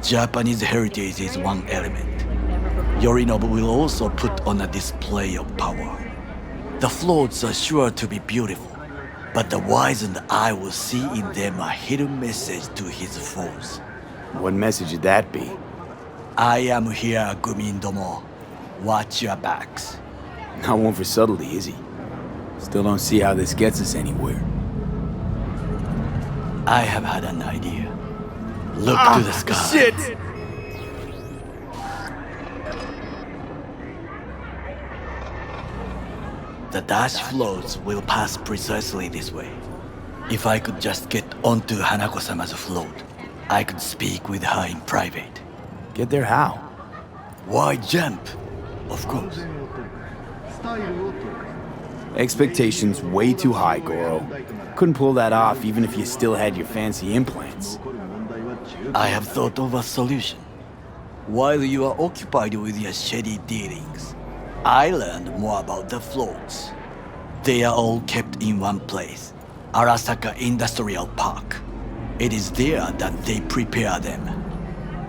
Japanese heritage is one element. Yorinobu will also put on a display of power. The floats are sure to be beautiful, but the wizened eye will see in them a hidden message to his foes. What message would that be? I am here, Gumindomo. Watch your backs. Not one for subtlety, is he? Still don't see how this gets us anywhere. I have had an idea. Look to the sky. Shit! The dash floats will pass precisely this way. If I could just get onto Hanako-sama's float, I could speak with her in private. Get there how? Why jump? Of course. Expectations way too high, Goro. Couldn't pull that off even if you still had your fancy implants. I have thought of a solution. While you are occupied with your shady dealings, I learned more about the floats. They are all kept in one place, Arasaka Industrial Park. It is there that they prepare them.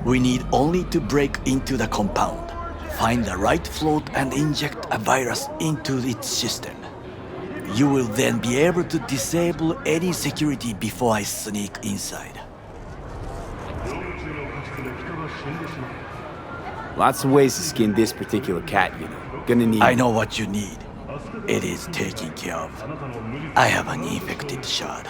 We need only to break into the compound, find the right float and inject a virus into its system. You will then be able to disable any security before I sneak inside. Lots of ways to skin this particular cat, you know. Gonna need... I know what you need. It is taken care of. I have an infected shard.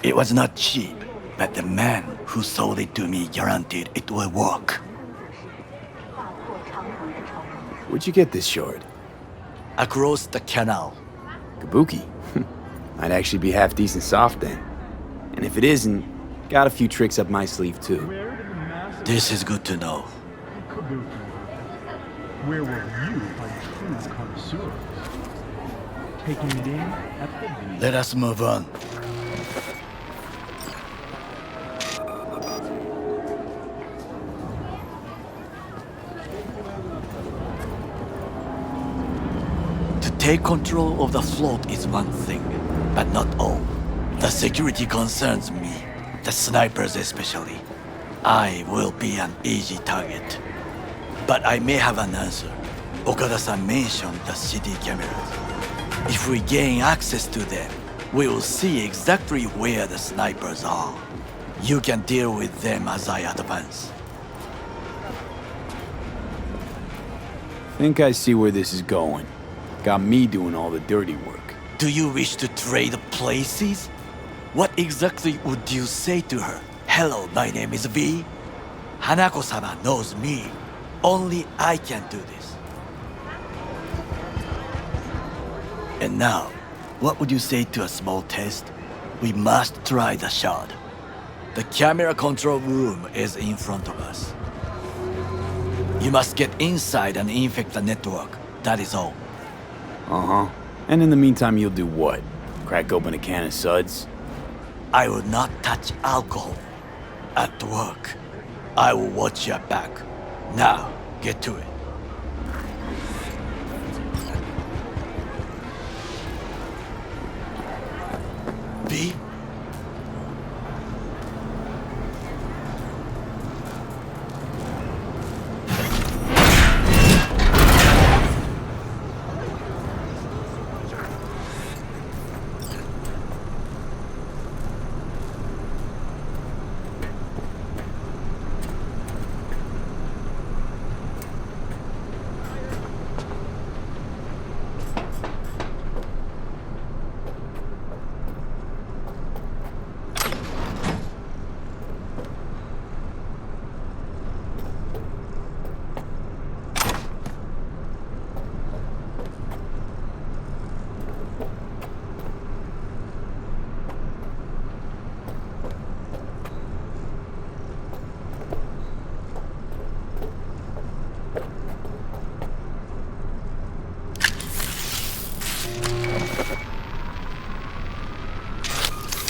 It was not cheap, but the man who sold it to me guaranteed it will work. Where'd you get this shard? Across the canal. Kabuki? Might actually be half decent soft then. And if it isn't, got a few tricks up my sleeve too. This is good to know. Kabuki. Where will you find true connoisseurs? Taking it in at the beach. Let us move on. To take control of the float is one thing, but not all. The security concerns me, the snipers especially. I will be an easy target. But I may have an answer. Okada-san mentioned the city cameras. If we gain access to them, we will see exactly where the snipers are. You can deal with them as I advance. Think I see where this is going. Got me doing all the dirty work. Do you wish to trade places? What exactly would you say to her? Hello, my name is V. Hanako-sama knows me. Only I can do this. And now, what would you say to a small test? We must try the shard. The camera control room is in front of us. You must get inside and infect the network. That is all. Uh-huh. And in the meantime, you'll do what? Crack open a can of suds? I will not touch alcohol. At work, I will watch your back. Now, get to it. V?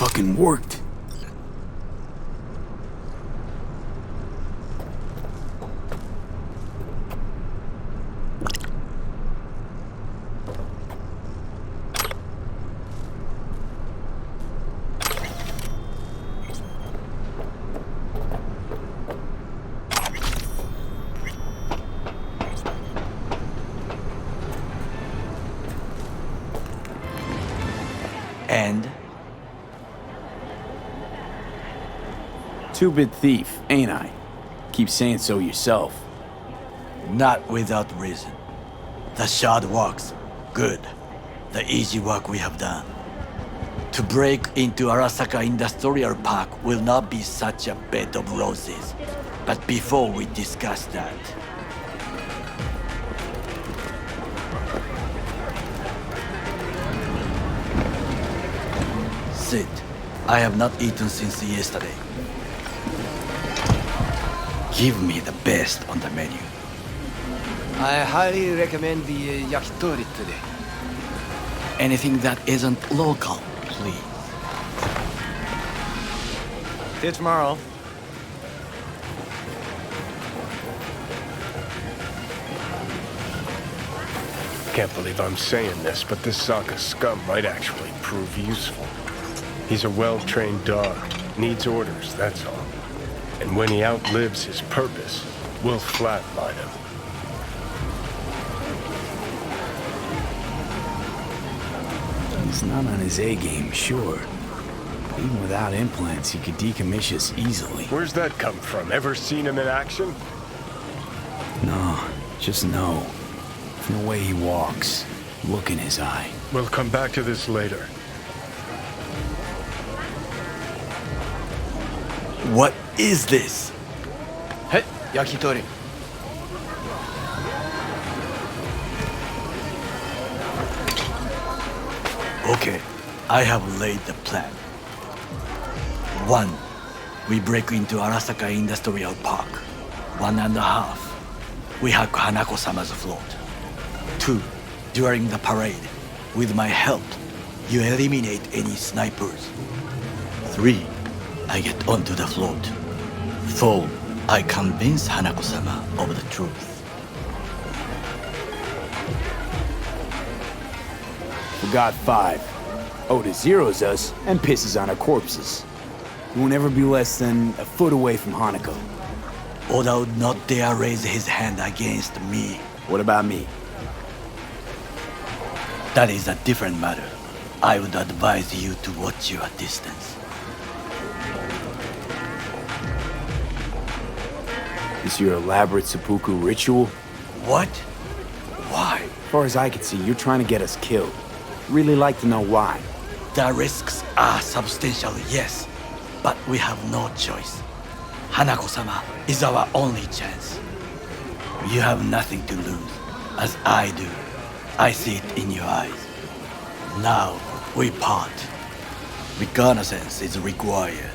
Fucking worked. And Two-bit thief, ain't I? Keep saying so yourself. not without reason. The shard works. Good. The easy work we have done. To break into Arasaka Industrial Park will not be such a bed of roses. But before we discuss that, sit. I have not eaten since yesterday. Give me the best on the menu. I highly recommend the yakitori today. Anything that isn't local, please. See you tomorrow. Can't believe I'm saying this, but this Sokka scum might actually prove useful. He's a well-trained dog. Needs orders, that's all. And when he outlives his purpose, we'll flatline him. He's not on his A-game, sure. But even without implants, he could decommission us easily. Where's that come from? Ever seen him in action? No, just no. From the way he walks, look in his eye. We'll come back to this later. What is this? Hey, yakitori. Okay, I have laid the plan. 1. We break into Arasaka Industrial Park. 1.5. We hack Hanako-sama's float. 2. During the parade, with my help, you eliminate any snipers. 3. I get onto the float. 4. I convince Hanako-sama of the truth. Forgot 5. Oda zeros us and pisses on our corpses. He won't ever be less than a foot away from Hanako. Oda would not dare raise his hand against me. What about me? That is a different matter. I would advise you to watch your distance. Is your elaborate seppuku ritual? What? Why? As far as I can see, you're trying to get us killed. Really like to know why. The risks are substantial, yes, but we have no choice. Hanako-sama is our only chance. You have nothing to lose, as I do. I see it in your eyes. Now, we part. Reconnaissance is required.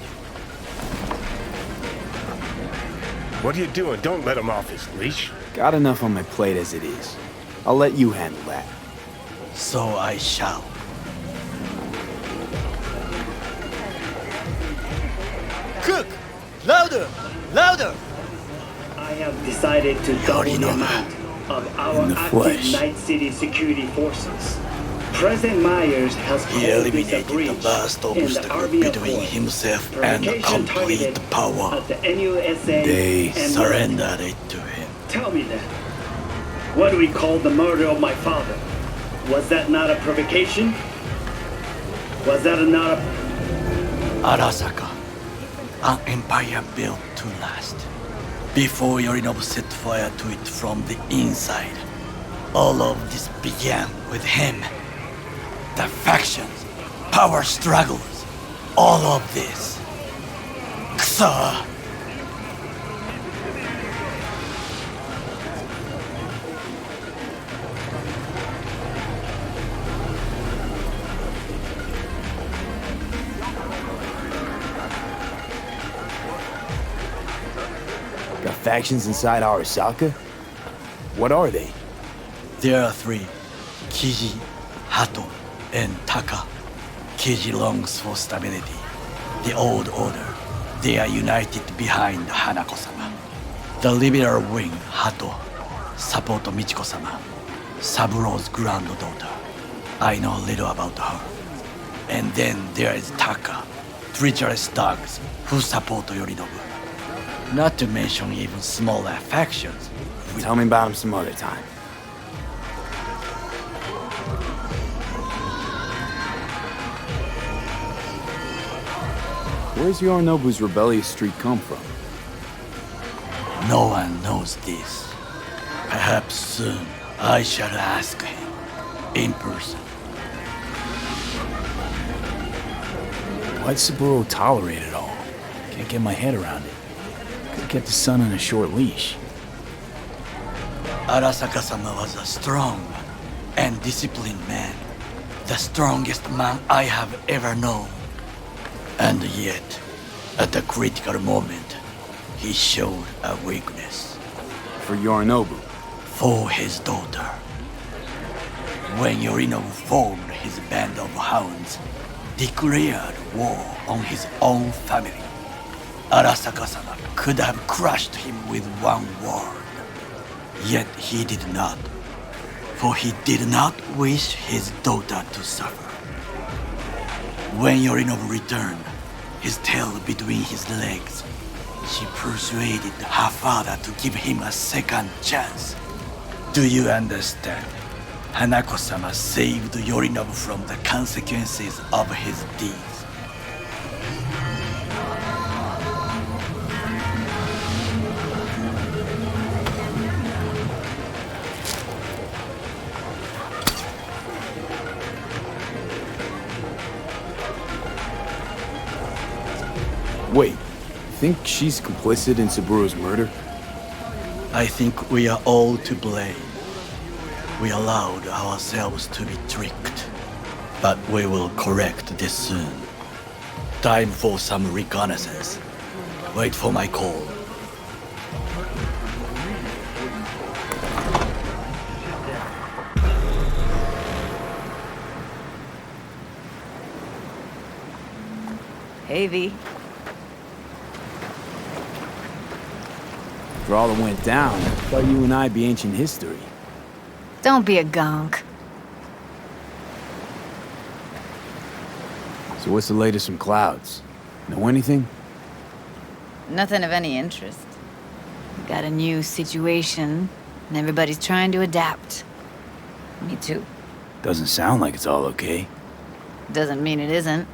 What are you doing? Don't let him off his leash. Got enough on my plate as it is. I'll let you handle that. So I shall. Cook! Louder! Louder! I have decided to double the Yorinobu. amount of our In the active flesh. Night City security forces. President Myers has He called this a eliminated the breach last in the obstacle RBF between force. himself and Provocation complete targeted power. at the NUSA They and Surrendered it to him. Tell me then, what do we call the murder of my father? Was that not a provocation? Was that not a... Arasaka, an empire built to last. Before Yorinobu set fire to it from the inside, all of this began with him. The factions, power struggles, all of this. Kusa! Got factions inside Arasaka? What are they? There are 3, Kiji, Hato, and Taka. Kiji longs for stability. The old order. They are united behind Hanako-sama. The liberal wing, Hato, support Michiko-sama, Saburo's granddaughter. I know little about her. And then there is Taka, treacherous dogs who support Yorinobu. Not to mention even smaller factions. Tell me about them some other time. Where's Yorinobu's rebellious streak come from? No one knows this. Perhaps soon I shall ask him in person. Why'd Saburo tolerate it all? Can't get my head around it. Could've kept his son on a short leash. Arasaka-sama was a strong and disciplined man. The strongest man I have ever known. And yet, at a critical moment, he showed a weakness. For Yorinobu. For his daughter. When Yorinobu formed his band of hounds, declared war on his own family, Arasaka-sama could have crushed him with one word. Yet he did not, for he did not wish his daughter to suffer. When Yorinobu returned, his tail between his legs, she persuaded her father to give him a second chance. Do you understand? Hanako-sama saved Yorinobu from the consequences of his deeds. Wait, you think she's complicit in Saburo's murder? I think we are all to blame. We allowed ourselves to be tricked. But we will correct this soon. Time for some reconnaissance. Wait for my call. Hey, V. For all that went down, I thought you and I'd be ancient history. Don't be a gonk. So what's the latest from Clouds? Know anything? Nothing of any interest. We got a new situation, and everybody's trying to adapt. Me too. Doesn't sound like it's all okay. Doesn't mean it isn't.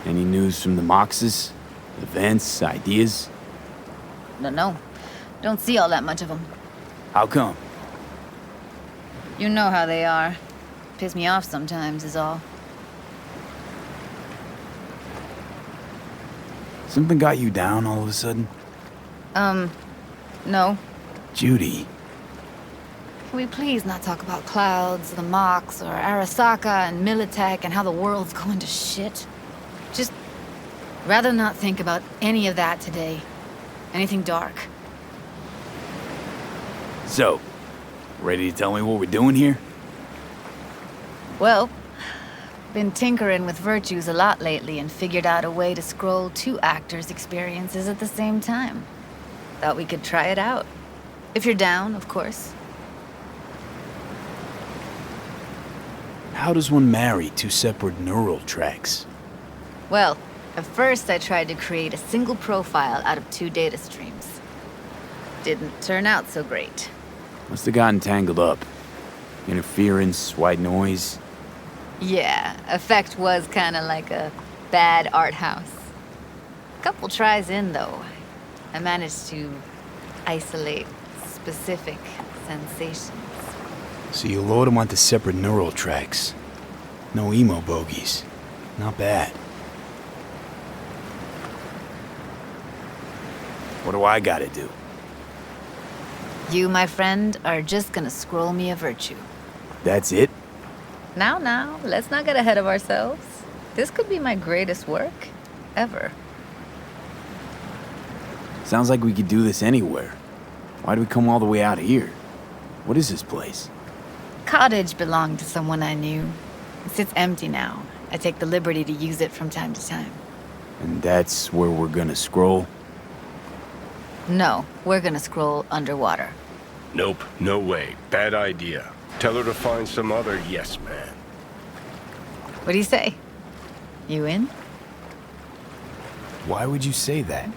Any news from the Moxes? Events, ideas? No. Don't see all that much of them. How come? You know how they are. Piss me off sometimes is all. Something got you down all of a sudden? No. Judy. Can we please not talk about Clouds, the Mox, or Arasaka and Militech and how the world's going to shit? Just rather not think about any of that today. Anything dark. So, ready to tell me what we're doing here? Well, been tinkering with virtues a lot lately and figured out a way to scroll two actors' experiences at the same time. Thought we could try it out. If you're down, of course. How does one marry two separate neural tracks? Well, at first I tried to create a single profile out of two data streams. Didn't turn out so great. Must have gotten tangled up. Interference, white noise. Yeah, effect was kinda like a bad art house. Couple tries in, though, I managed to isolate specific sensations. So you load them onto separate neural tracks. No emo bogies. Not bad. What do I gotta do? You, my friend, are just gonna scroll me a virtue. That's it? Now, let's not get ahead of ourselves. This could be my greatest work, ever. Sounds like we could do this anywhere. Why'd we come all the way out here? What is this place? Cottage belonged to someone I knew. It sits empty now. I take the liberty to use it from time to time. And that's where we're gonna scroll? No, we're gonna scroll underwater. Nope, no way. Bad idea. Tell her to find some other yes man. What do you say? You in? Why would you say that?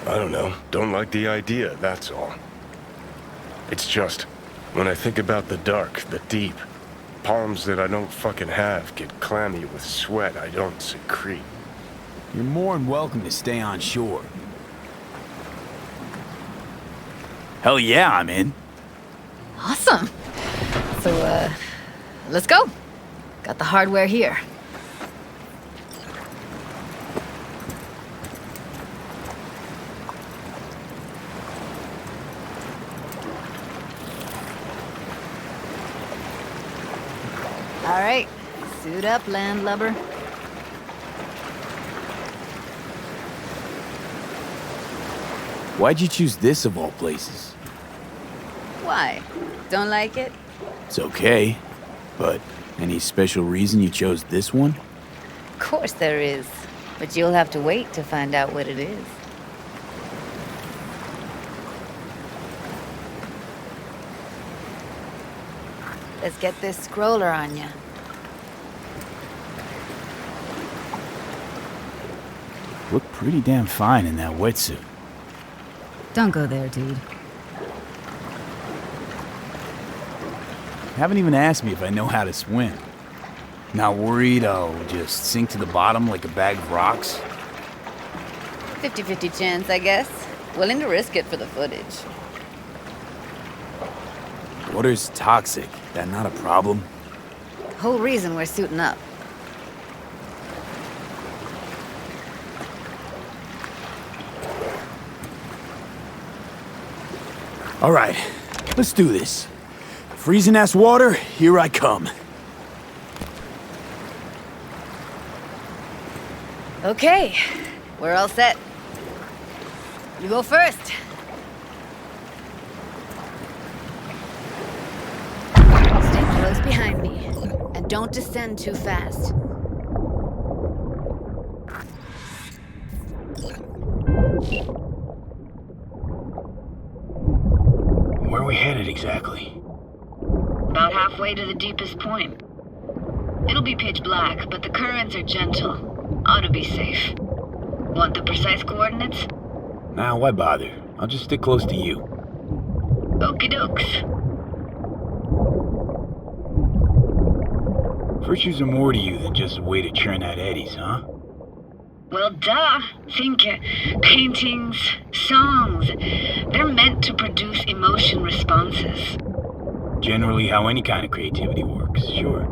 I don't know. Don't like the idea, that's all. It's just, when I think about the dark, the deep, palms that I don't fucking have get clammy with sweat I don't secrete. You're more than welcome to stay on shore. Hell yeah, I'm in. Awesome. So, let's go. Got the hardware here. All right, suit up, landlubber. Why'd you choose this of all places? Why? Don't like it? It's okay, but any special reason you chose this one? Of course there is, but you'll have to wait to find out what it is. Let's get this scroller on ya. Look pretty damn fine in that wetsuit. Don't go there, dude. Haven't even asked me if I know how to swim. Not worried I'll just sink to the bottom like a bag of rocks? 50-50 chance, I guess. Willing to risk it for the footage. Water's toxic. That not a problem? Whole reason we're suiting up. All right, let's do this. Freezing-ass water, here I come. Okay, we're all set. You go first. Stay close behind me, and don't descend too fast. Where are we headed exactly? About halfway to the deepest point. It'll be pitch black, but the currents are gentle. Ought to be safe. Want the precise coordinates? Nah, why bother? I'll just stick close to you. Okie dokes. Virtues are more to you than just a way to churn out eddies, huh? Well, duh. Think paintings, songs. They're meant to produce emotion responses. Generally how any kind of creativity works, sure.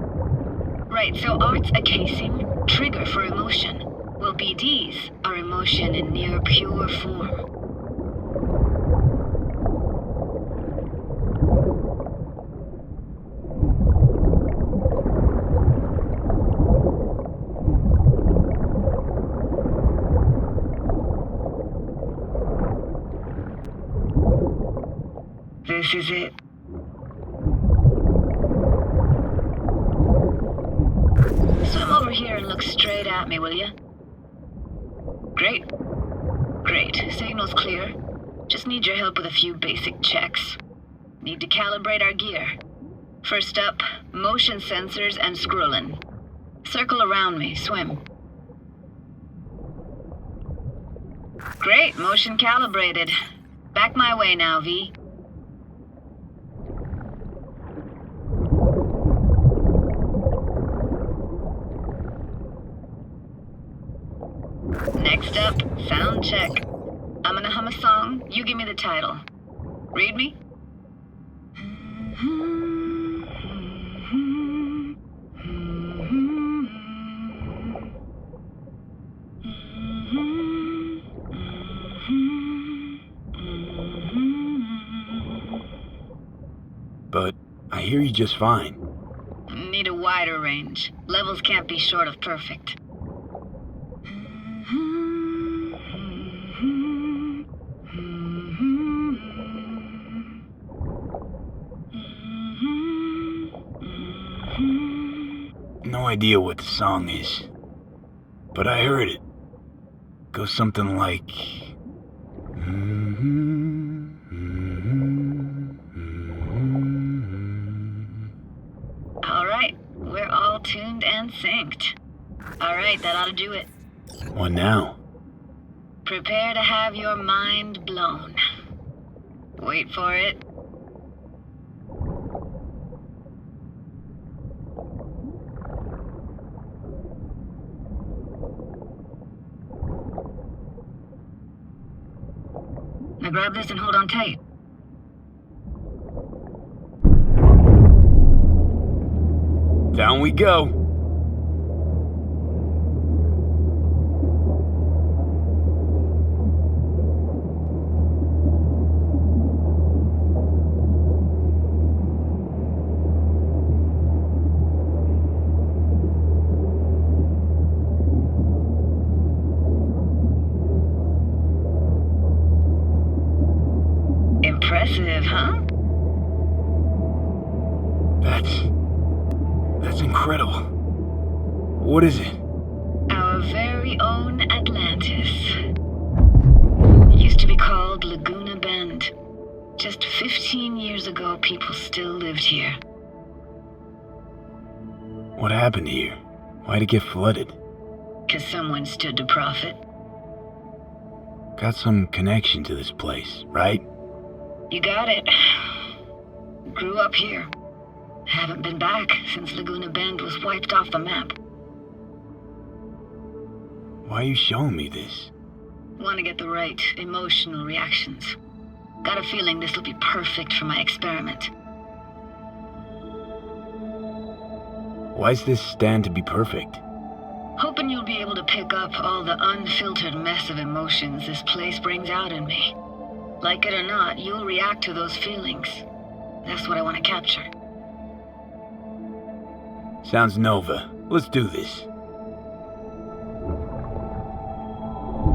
Right, so art's a casing, trigger for emotion. Well, BDs are emotion in near pure form. This is it. Swim over here and look straight at me, will you? Great. Great. Signal's clear. Just need your help with a few basic checks. Need to calibrate our gear. First up, motion sensors and scrolling. Circle around me. Swim. Great. Motion calibrated. Back my way now, V. Next up, sound check. I'm gonna hum a song, you give me the title. Read me? But I hear you just fine. Need a wider range. Levels can't be short of perfect. No idea what the song is, but I heard it. Goes something like... All right, we're all tuned and synced. All right, that ought to do it. What now? Prepare to have your mind blown. Wait for it. Now grab this and hold on tight. Down we go. Impressive, huh? That's incredible. What is it? Our very own Atlantis. Used to be called Laguna Bend. Just 15 years ago, people still lived here. What happened here? Why'd it get flooded? 'Cause someone stood to profit. Got some connection to this place, right? You got it. Grew up here. Haven't been back since Laguna Bend was wiped off the map. Why are you showing me this? Want to get the right emotional reactions. Got a feeling this will be perfect for my experiment. Why's this stand to be perfect? Hoping you'll be able to pick up all the unfiltered mess of emotions this place brings out in me. Like it or not, you'll react to those feelings. That's what I want to capture. Sounds Nova. Let's do this.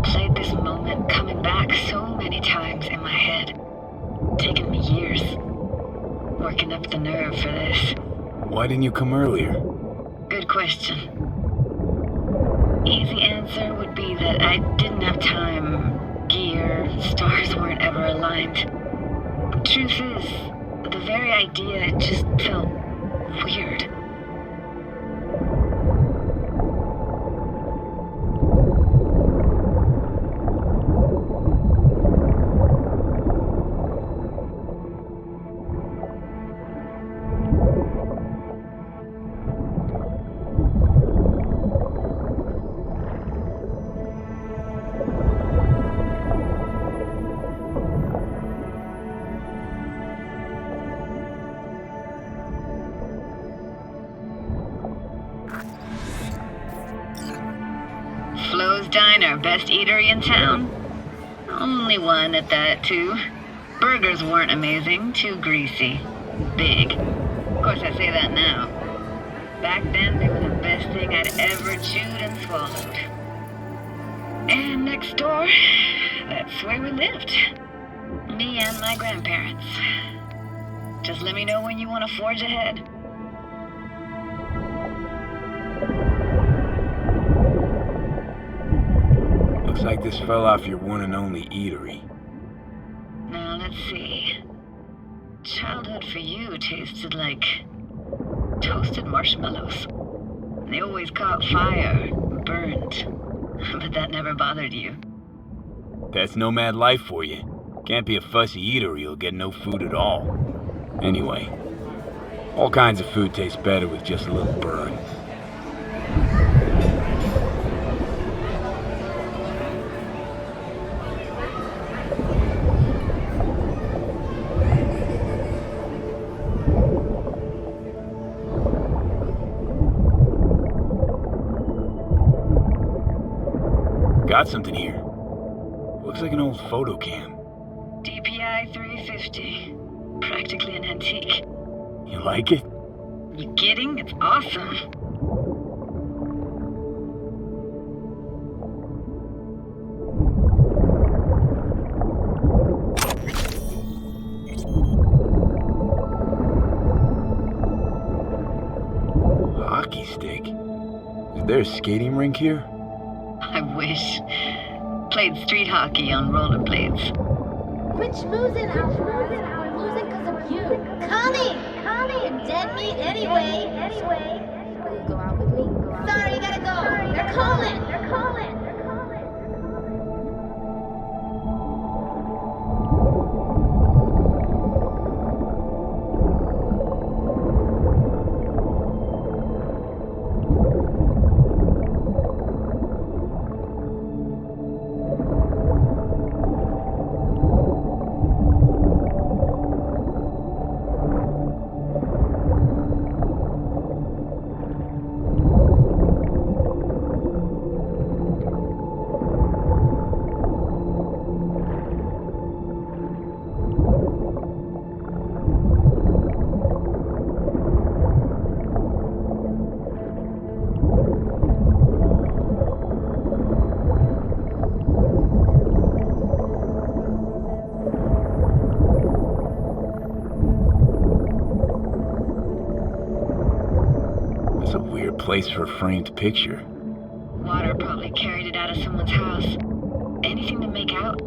Played this moment coming back so many times in my head. Taken me years. Working up the nerve for this. Why didn't you come earlier? Good question. Easy answer would be that I didn't have time. Gear, stars weren't ever aligned. Truth is, the very idea just felt weird. Flo's Diner, best eatery in town? Only one at that, too. Burgers weren't amazing, too greasy. Big. Of course, I say that now. Back then, they were the best thing I'd ever chewed and swallowed. And next door, that's where we lived. Me and my grandparents. Just let me know when you want to forge ahead. Looks like this fell off your one and only eatery. Now, let's see. Childhood for you tasted like toasted marshmallows. They always caught fire, burned. But that never bothered you. That's Nomad life for you. Can't be a fussy eater or you'll get no food at all. Anyway, all kinds of food tastes better with just a little burn. Got something here. Looks like an old photo cam. DPI 350. Practically an antique. You like it? You kidding? It's awesome. Hockey stick? Is there a skating rink here? I wish. Played street hockey on rollerblades. Quit schmoozing, Alfred. We're losing because of you. Coming! You're dead meat anyway. Will you go out with me? Sorry, you gotta go. They're calling. weird place for a framed picture. Water probably carried it out of someone's house. Anything to make out?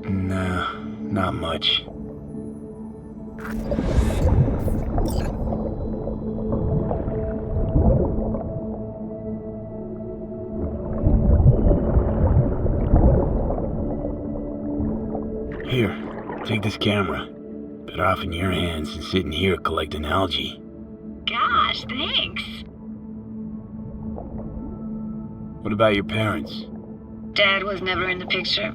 Nah, not much. Here, take this camera. Better off in your hands than sitting here collecting algae. Gosh, thanks. What about your parents? Dad was never in the picture.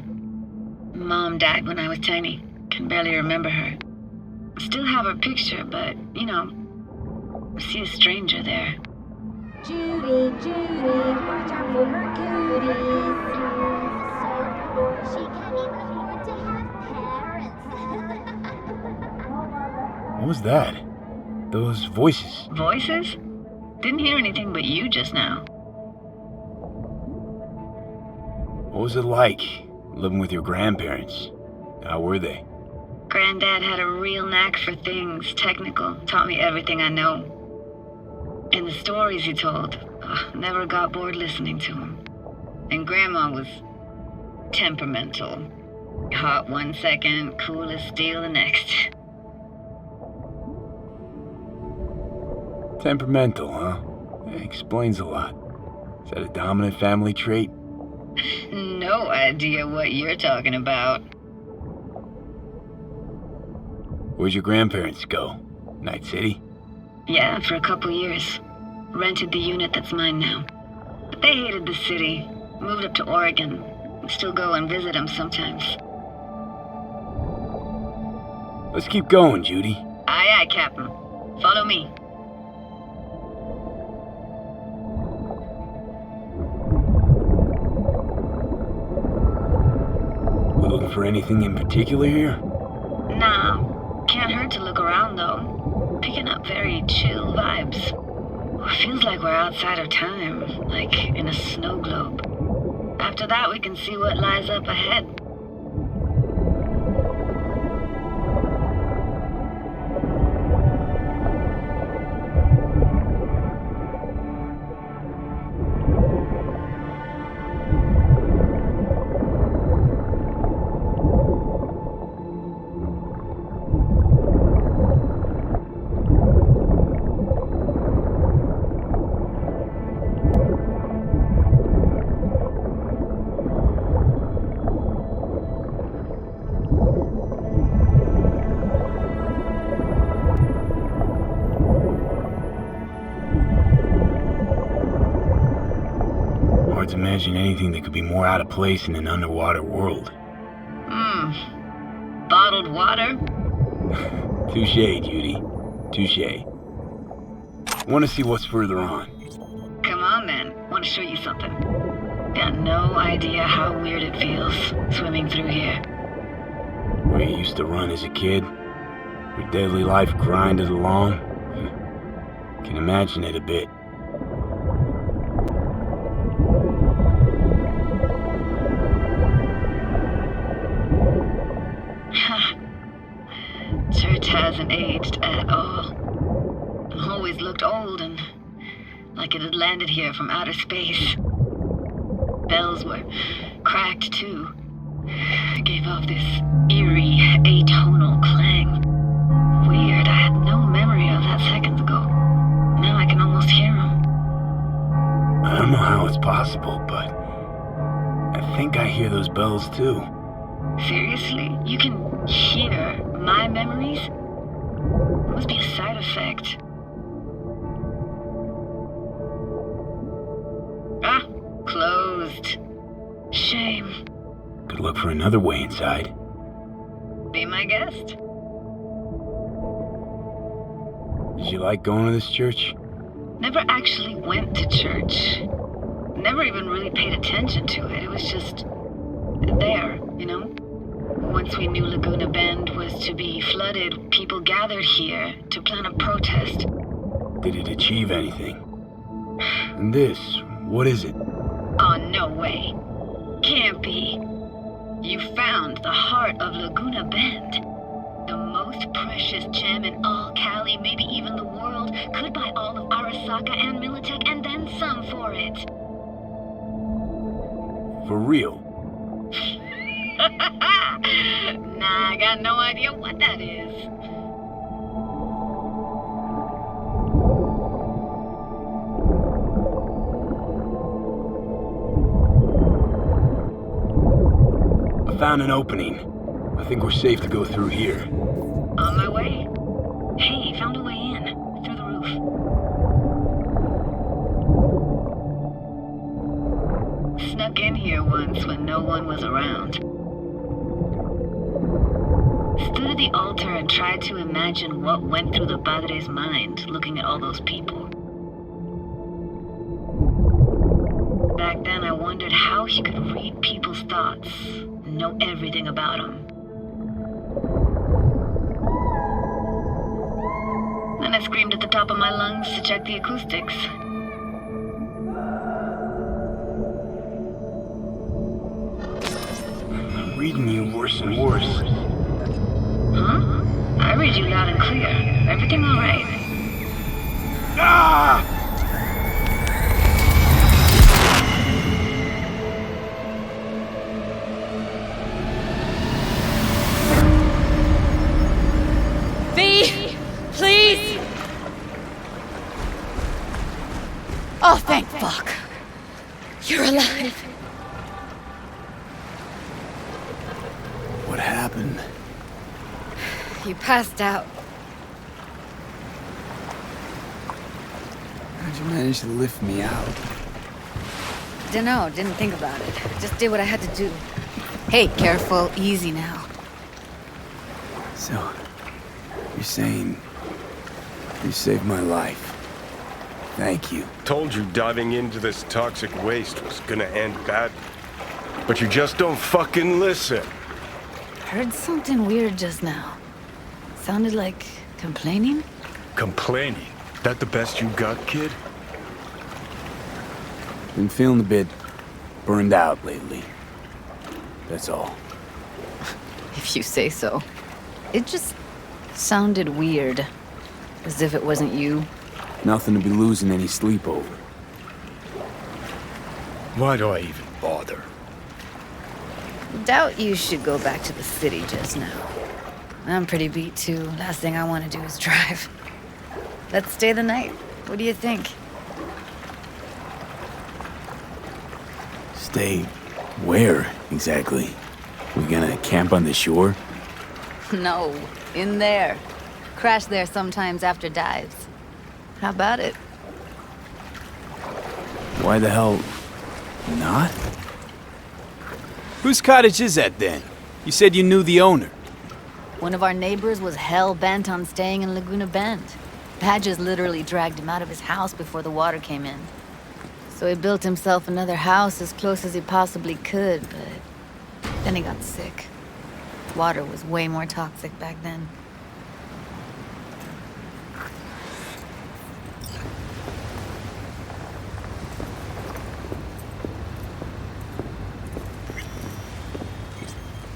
Mom died when I was tiny. Can barely remember her. Still have her picture, but, you know, see a stranger there. Judy, watch out for her cuties. So she can't even afford to have parents. What was that? Those voices. Voices? Didn't hear anything but you just now. What was it like, living with your grandparents? How were they? Granddad had a real knack for things technical, taught me everything I know. And the stories he told, never got bored listening to him. And Grandma was temperamental. Hot one second, cool as steel the next. Temperamental, huh? Explains a lot. Is that a dominant family trait? No idea what you're talking about. Where'd your grandparents go? Night City? Yeah, for a couple years. Rented the unit that's mine now. But they hated the city. Moved up to Oregon. Still go and visit them sometimes. Let's keep going, Judy. Aye, aye, Captain. Follow me. We looking for anything in particular here? Nah. Can't hurt to look around, though. Picking up very chill vibes. Feels like we're outside of time, like in a snow globe. After that, we can see what lies up ahead. Hard to imagine anything that could be more out of place in an underwater world. Bottled water? Touché, Judy. Touché. Want to see what's further on? Come on, then. Want to show you something. Got no idea how weird it feels, swimming through here. Where you used to run as a kid? Where daily life grinded along? Can imagine it a bit. Church hasn't aged at all. Always looked old and like it had landed here from outer space. Bells were cracked too. It gave off this eerie, atonal clang. Weird, I had no memory of that seconds ago. Now I can almost hear them. I don't know how it's possible, but I think I hear those bells too. Seriously? You can hear my memories? It must be a side effect. Ah, closed. Shame. Could look for another way inside. Be my guest. Did you like going to this church? Never actually went to church. Never even really paid attention to it. It was just there, you know? Once we knew Laguna Bend was to be flooded, people gathered here to plan a protest. Did it achieve anything? And this, what is it? Oh, no way. Can't be. You found the heart of Laguna Bend. The most precious gem in all Cali, maybe even the world, could buy all of Arasaka and Militech and then some for it. For real? Nah, I got no idea what that is. I found an opening. I think we're safe to go through here. On my way. Hey, found a way in. Through the roof. Snuck in here once when no one was around. Stood at the altar and tried to imagine what went through the Padre's mind looking at all those people. Back then I wondered how he could read people's thoughts and know everything about them. Then I screamed at the top of my lungs to check the acoustics. I'm reading you worse and worse. Huh? I read you loud and clear. Everything all right? Ah! V! Please! Oh, thank fuck. You're alive. What happened? You passed out. How'd you manage to lift me out? Dunno, didn't think about it. Just did what I had to do. Hey, careful, easy now. So, you're saying you saved my life. Thank you. Told you diving into this toxic waste was gonna end badly. But you just don't fucking listen. Heard something weird just now. Sounded like complaining? Complaining? That the best you got, kid? Been feeling a bit burned out lately. That's all. If you say so. It just sounded weird. As if it wasn't you. Nothing to be losing any sleep over. Why do I even bother? Doubt you should go back to the city just now. I'm pretty beat too. Last thing I want to do is drive. Let's stay the night. What do you think? Stay where, exactly? We gonna camp on the shore? No, in there. Crash there sometimes after dives. How about it? Why the hell not? Whose cottage is that then? You said you knew the owner. One of our neighbors was hell-bent on staying in Laguna Bend. Badges literally dragged him out of his house before the water came in. So he built himself another house as close as he possibly could, but then he got sick. Water was way more toxic back then.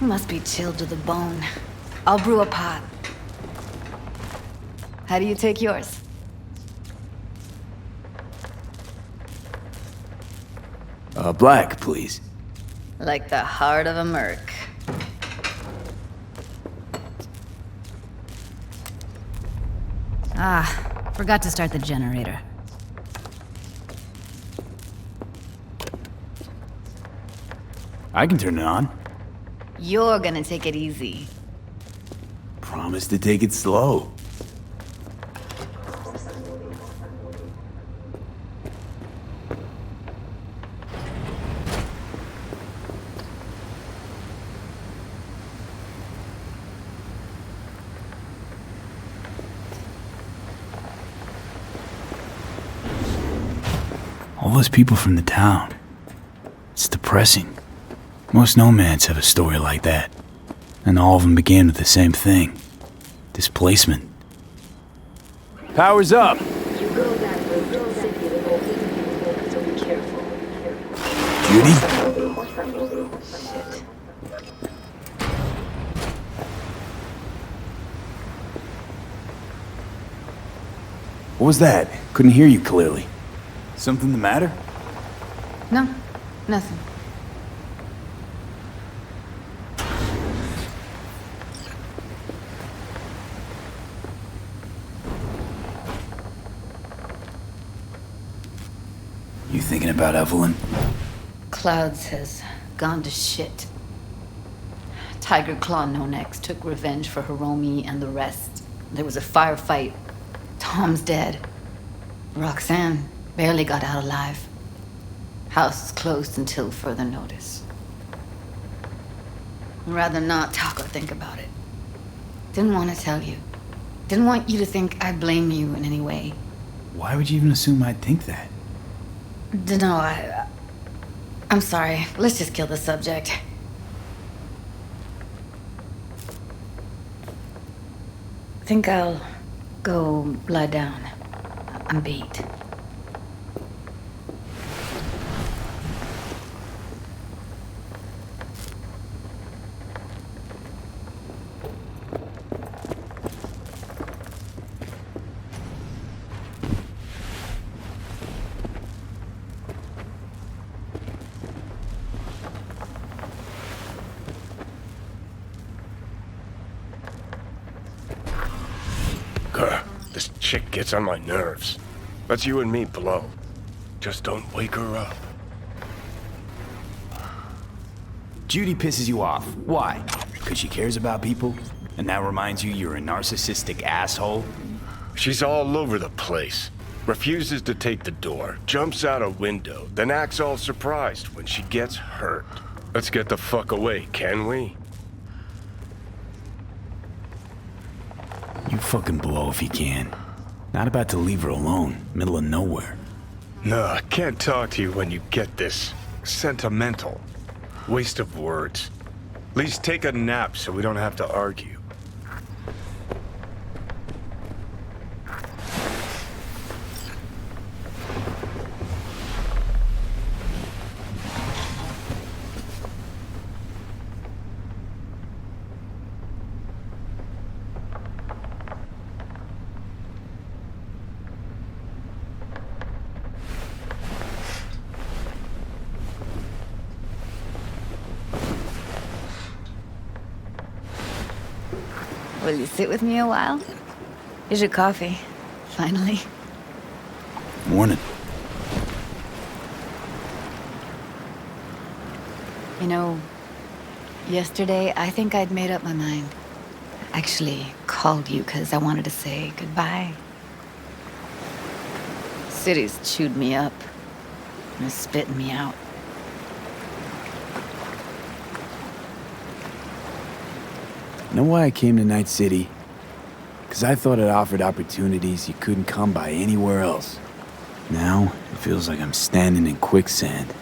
Must be chilled to the bone. I'll brew a pot. How do you take yours? Black, please. Like the heart of a merc. Ah, forgot to start the generator. I can turn it on. You're gonna take it easy. Promise to take it slow. All those people from the town. It's depressing. Most nomads have a story like that. And all of them begin with the same thing. Displacement. Power's up. Judy? What was that? Couldn't hear you clearly. Something the matter? No, nothing. You thinking about Evelyn? Clouds has gone to shit. Tiger Claw No Necks took revenge for Hiromi and the rest. There was a firefight. Tom's dead. Roxanne barely got out alive. House is closed until further notice. I'd rather not talk or think about it. Didn't want to tell you. Didn't want you to think I blame you in any way. Why would you even assume I'd think that? Dunno, I'm sorry. Let's just kill the subject. Think I'll go lie down. I'm beat. This chick gets on my nerves. That's you and me below. Just don't wake her up. Judy pisses you off. Why? Because she cares about people? And that reminds you you're a narcissistic asshole? She's all over the place. Refuses to take the door, jumps out a window, then acts all surprised when she gets hurt. Let's get the fuck away, can we? You fucking blow if you can. Not about to leave her alone, middle of nowhere. No, I can't talk to you when you get this sentimental. Waste of words. At least take a nap so we don't have to argue. Will you sit with me a while? Here's your coffee. Finally. Morning. You know, yesterday I think I'd made up my mind. Actually called you because I wanted to say goodbye. City's chewed me up and is spitting me out. You know why I came to Night City? Because I thought it offered opportunities you couldn't come by anywhere else. Now, it feels like I'm standing in quicksand.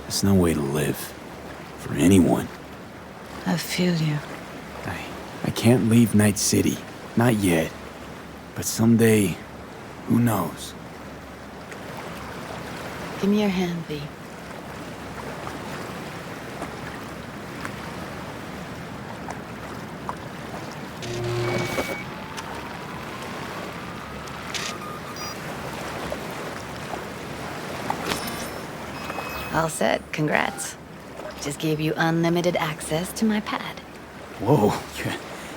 There's no way to live. For anyone. I feel you. I can't leave Night City. Not yet. But someday, who knows? Give me your hand, V. All set. Congrats. Just gave you unlimited access to my pad. Whoa, you're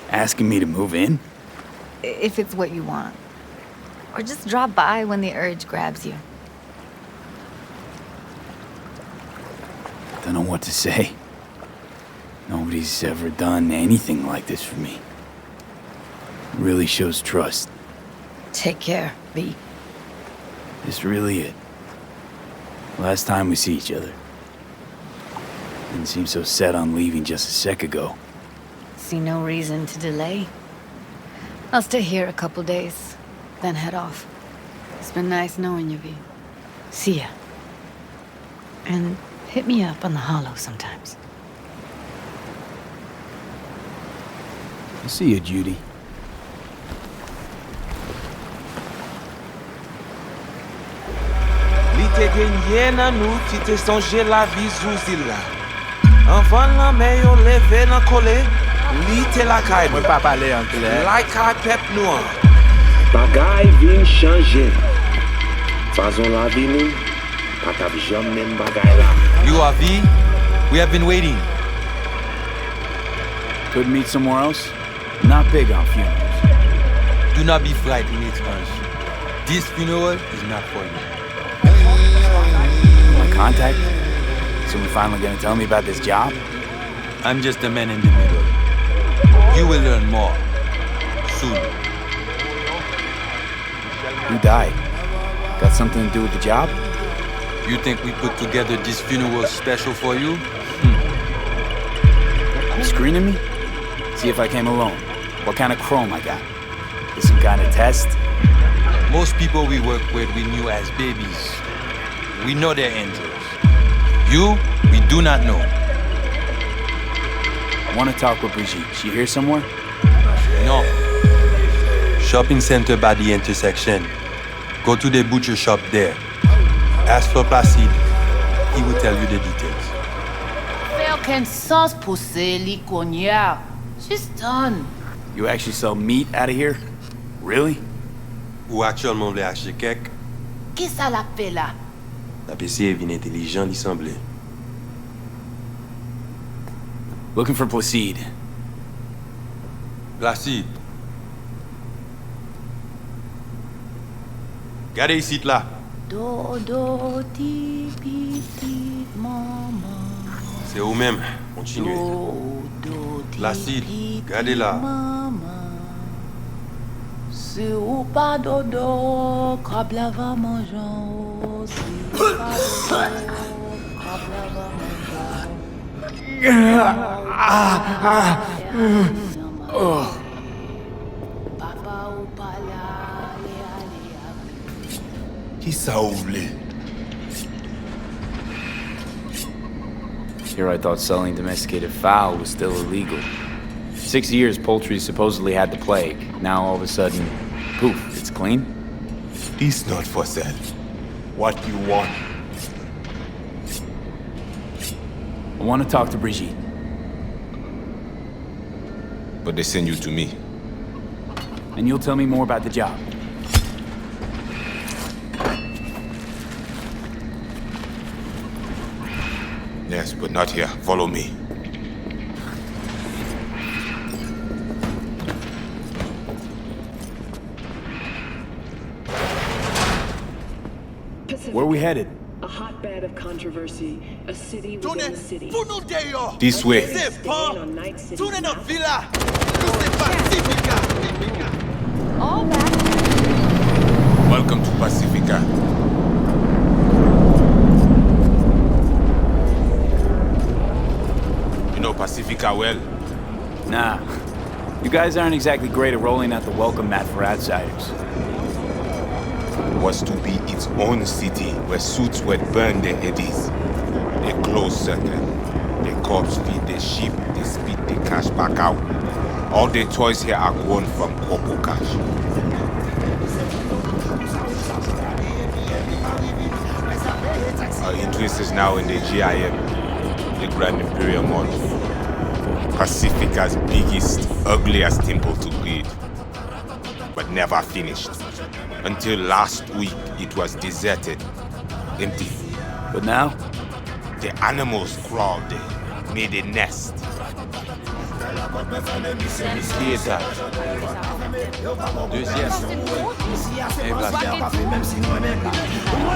asking me to move in? If it's what you want. Or just drop by when the urge grabs you. Don't know what to say. Nobody's ever done anything like this for me. It really shows trust. Take care, V. This really it. Last time we see each other. Didn't seem so set on leaving just a sec ago. See no reason to delay. I'll stay here a couple days, then head off. It's been nice knowing you, V. See ya. And hit me up on the holo sometimes. I'll see you, Judy. Li te genye nan nou ti te sonje la vi zouzil la. Anvan lan men yo leve nan kole, li te la kay nou. Mwen pa pale anglais. Like kay pep nou an. Bagay vin chanje. Fazon la vi nou, pat ap jam men bagay la. You are V? We have been waiting. Could meet somewhere else? Not big on funerals. Do not be frightened, it's us. This funeral is not for you. My contact? Someone finally gonna tell me about this job? I'm just a man in the middle. You will learn more. Soon. Who died? Got something to do with the job? You think we put together this funeral special for you? You screening me? See if I came alone. What kind of chrome I got? Is some kind of test? Most people we work with we knew as babies. We know they're angels. You, we do not know. I want to talk with Brigitte. She here somewhere? No. Shopping center by the intersection. Go to the butcher shop there. Ask for Placide. He will tell you the details. Faire qu'un sens pousser li cognac. She's done. You actually sell meat out of here? Really? Ou actuellement vle acheter kek? Qui ça la fait là? La PC est vin intelligent, li semble. Looking for Placide. Placide. Gardez ici là. Dodo ti petit maman. C'est vous-même. Continuez. Placide, gardez là. Si ou pas dodo, crabe la va mangeant. Si ou pas dodo, crabe la va mangeant. Papa ou pas là, Qui ça ouvre? Here I thought selling domesticated fowl was still illegal. 6 years poultry supposedly had the plague. Now all of a sudden, poof, it's clean? This not for sale. What you want? I want to talk to Brigitte. But they send you to me. And you'll tell me more about the job. Yes, but not here. Follow me. Where are we headed? A hotbed of controversy, a city within a city. This way. All back. Welcome to Pacifica. You know Pacifica well? Nah. You guys aren't exactly great at rolling out the welcome mat for outsiders. Was to be its own city where suits would burn their eddies. They close circle. The corpse feed the sheep, they spit the cash back out. All the toys here are grown from Coco cash. Our interest is now in the GIM, the Grand Imperial Mall. Pacifica's biggest, ugliest temple to greed. But never finished. Until last week, it was deserted, empty. But now? The animals crawled there, made a nest.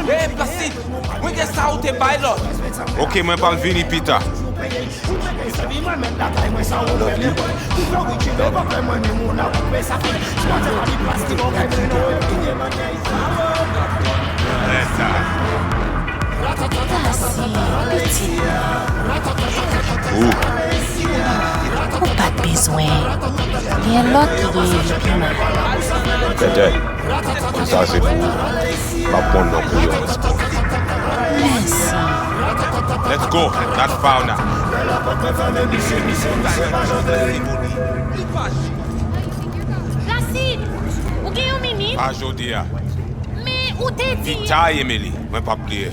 Hey, Placide, when get out a pilot? Ok, mwen pal vini, Peter. Ou pas de besoin. Il y a l'autre qui est piment. Peut-être. Comme ça, c'est pour pas prendre non plus. Merci. Let's go, not far now. Placide, ou gen yon minute? Pas jodi ya. Mais ou t'es dit? Vita, Emily, mwen pa pliye.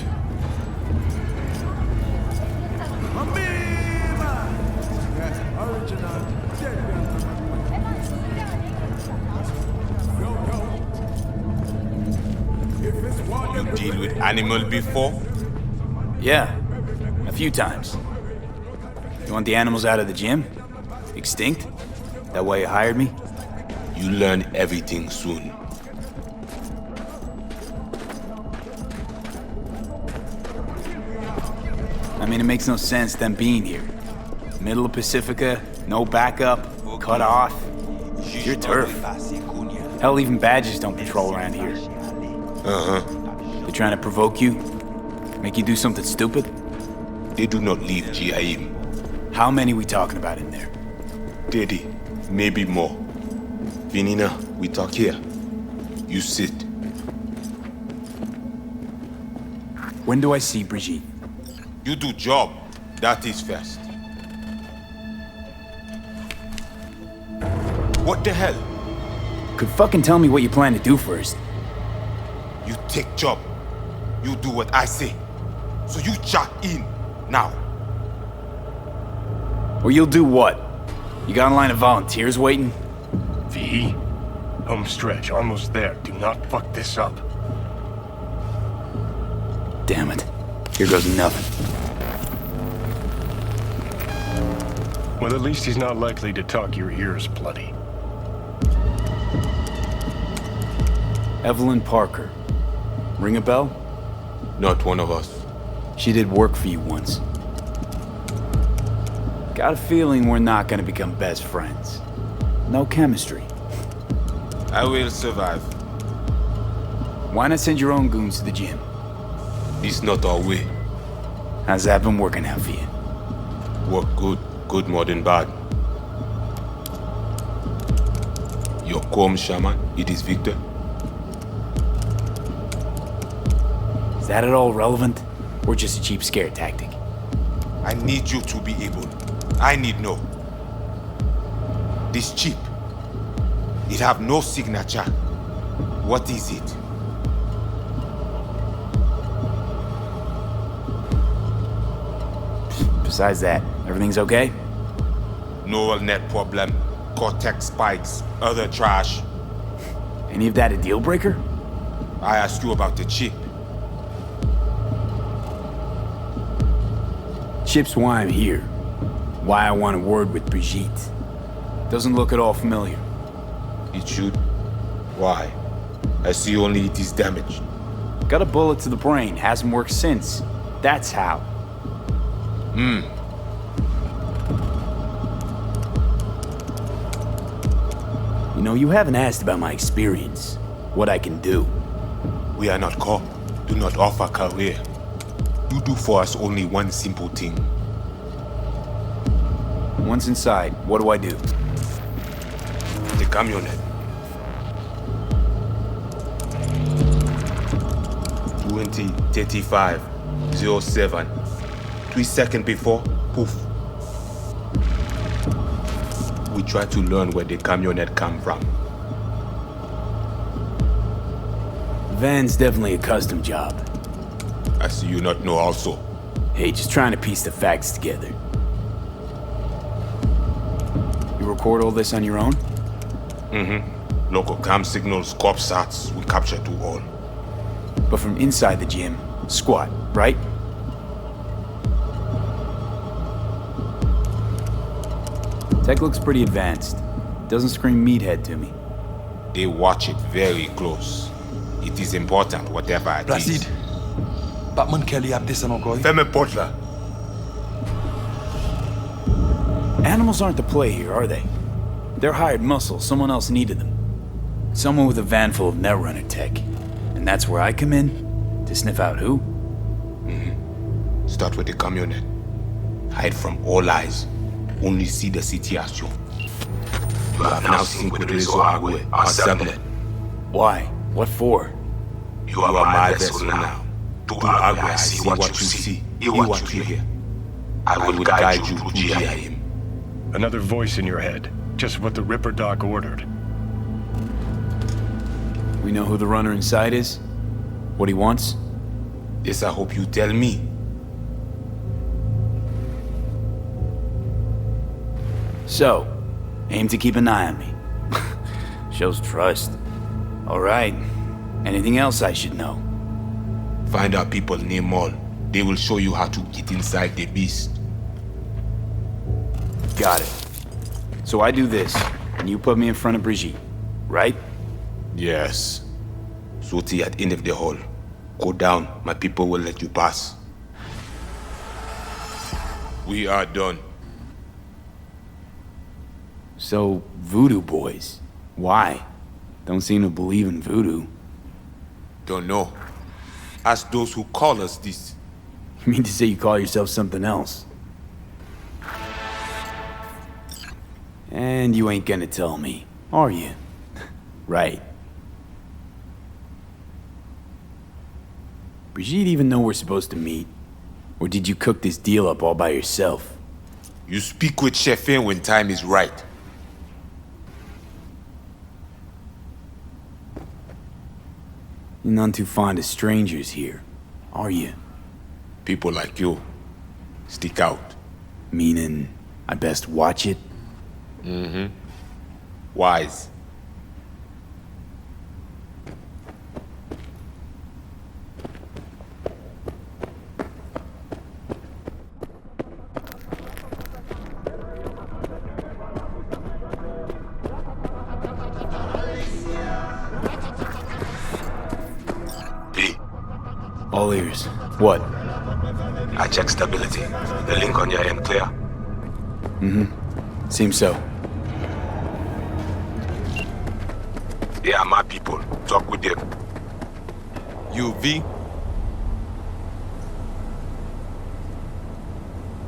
You deal with animal before? Yeah, a few times. You want the animals out of the gym? Extinct? That why you hired me? You learn everything soon. I mean, it makes no sense them being here. Middle of Pacifica, no backup, cut off. It's your turf. Hell, even badgers don't patrol around here. They're trying to provoke you? Make you do something stupid? They do not leave GIM. How many we talking about in there? 30, maybe more. Vinina, we talk here. You sit. When do I see Brigitte? You do job. That is first. What the hell? Could fucking tell me what you plan to do first. You take job. You do what I say. So you jack in now. Or you'll do what? You got a line of volunteers waiting? V, home stretch, almost there. Do not fuck this up. Damn it. Here goes nothing. Well, at least he's not likely to talk your ears bloody. Evelyn Parker. Ring a bell? Not one of us. She did work for you once. Got a feeling we're not gonna become best friends. No chemistry. I will survive. Why not send your own goons to the gym? It's not our way. How's that been working out for you? Work good. Good more than bad. Your calm shaman, it is Victor. Is that at all relevant? Or just a cheap scare tactic? I need you to be able. I need know. This chip. It have no signature. What is it? Besides that, everything's okay? Neural net problem. Cortex spikes. Other trash. Any of that a deal breaker? I asked you about the chip. Chip's why I'm here. Why I want a word with Brigitte. Doesn't look at all familiar. It should. Why? I see only it is damaged. Got a bullet to the brain. Hasn't worked since. That's how. You know, you haven't asked about my experience. What I can do. We are not cop. Do not offer career. You do for us only one simple thing. Once inside, what do I do? The camionet. 2035 07. 3 seconds before, poof. We try to learn where the camionet come from. Van's definitely a custom job. I see you not know also. Hey, just trying to piece the facts together. You record all this on your own? Local cam signals, corp sats, we capture to all. But from inside the gym, squat, right? Tech looks pretty advanced. Doesn't scream meathead to me. They watch it very close. It is important, whatever it Placide. is. Batman Kelly a descend encore. Fais-moi porte là. Animals aren't the play here, are they? They're hired muscle. Someone else needed them. Someone with a van full of Netrunner tech. And that's where I come in? To sniff out who? Start with the camionet. Hide from all eyes. Only see the situation. You have now seen Quidrizo Agwe, assemble it. Why? What for? You are my vessel now. To Agwe, I see what you see. Hear what you hear. I will guide you to GIM. Another voice in your head. Just what the Ripper Doc ordered. We know who the runner inside is? What he wants? This I hope you tell me. So, aim to keep an eye on me. Shows trust. All right. Anything else I should know? Find our people near Mall. They will show you how to get inside the beast. Got it. So I do this, and you put me in front of Brigitte, right? Yes. Soti at end of the hall. Go down, my people will let you pass. We are done. So, voodoo boys. Why? Don't seem to believe in voodoo. Don't know. Ask those who call us this. You mean to say you call yourself something else? And you ain't gonna tell me, are you? Right. Brigitte even know we're supposed to meet? Or did you cook this deal up all by yourself? You speak with Chefin when time is right. You're none too fond of strangers here, are you? People like you stick out. Meaning, I best watch it? Mm-hmm. Wise. All ears. What? I checked stability. The link on your end clear. Mm-hmm. Seems so. They are my people. Talk with them. You, V?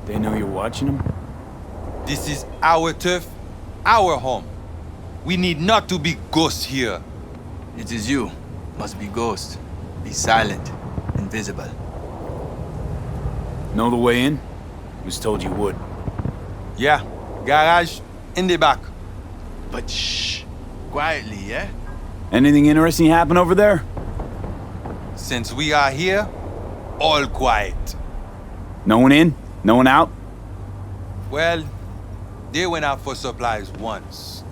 They know you're watching them? This is our turf, our home. We need not to be ghosts here. It is you. Must be ghost. Be silent. Invisible. Know the way in? Was told you would. Yeah, garage in the back. But shh. Quietly, yeah? Anything interesting happen over there? Since we are here, all quiet. No one in? No one out? Well, they went out for supplies once.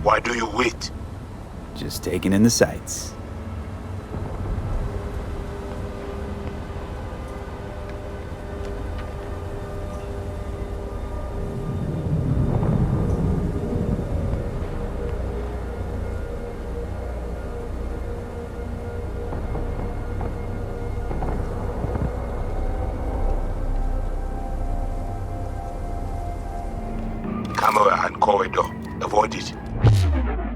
Why do you wait? Just taking in the sights. Camera and corridor. Avoid it.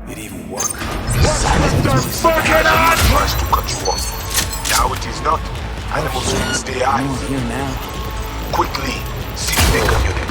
It even worked. Silence the fucking on! Tries to cut you off. Now it is not. Animals will stay eyes. Here now. Quickly, seize the unit.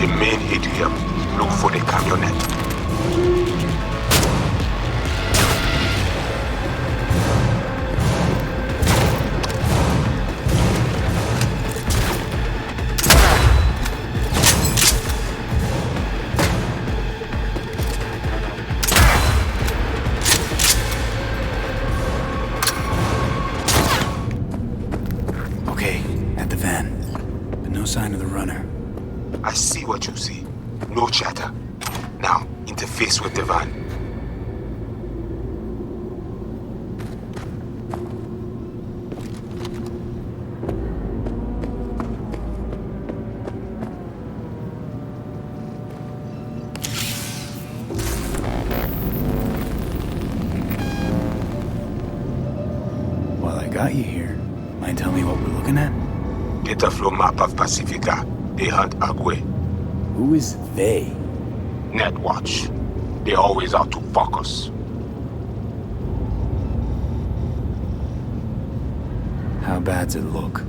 The main atrium. Look for the camionette. Okay, at the van. But no sign of the runner. I see what you see. No chatter. Now, interface with the van. you here? Mind telling me what we're looking at? Data flow map of Pacifica. They hunt Agwe. Who is they? Netwatch. They always out to focus. How bad's it look?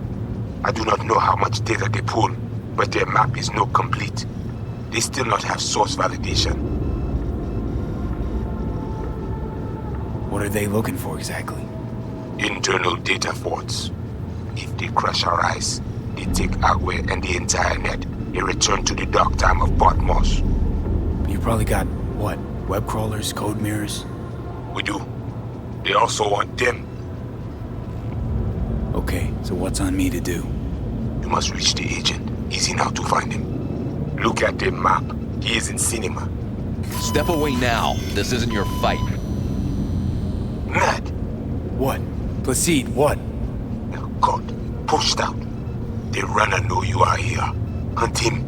I do not know how much data they pull, but their map is not complete. They still not have source validation. What are they looking for exactly? Internal data forts. If they crush our ice, they take Agwe and the entire net. They return to the dark time of Botmos. You probably got, what, web crawlers, code mirrors? We do. They also want them. Okay, so what's on me to do? You must reach the agent. Easy now to find him. Look at the map. He is in cinema. Step away now. This isn't your fight. Mad. What? Placide, what? God, pushed out. The runner know you are here. Hunt him.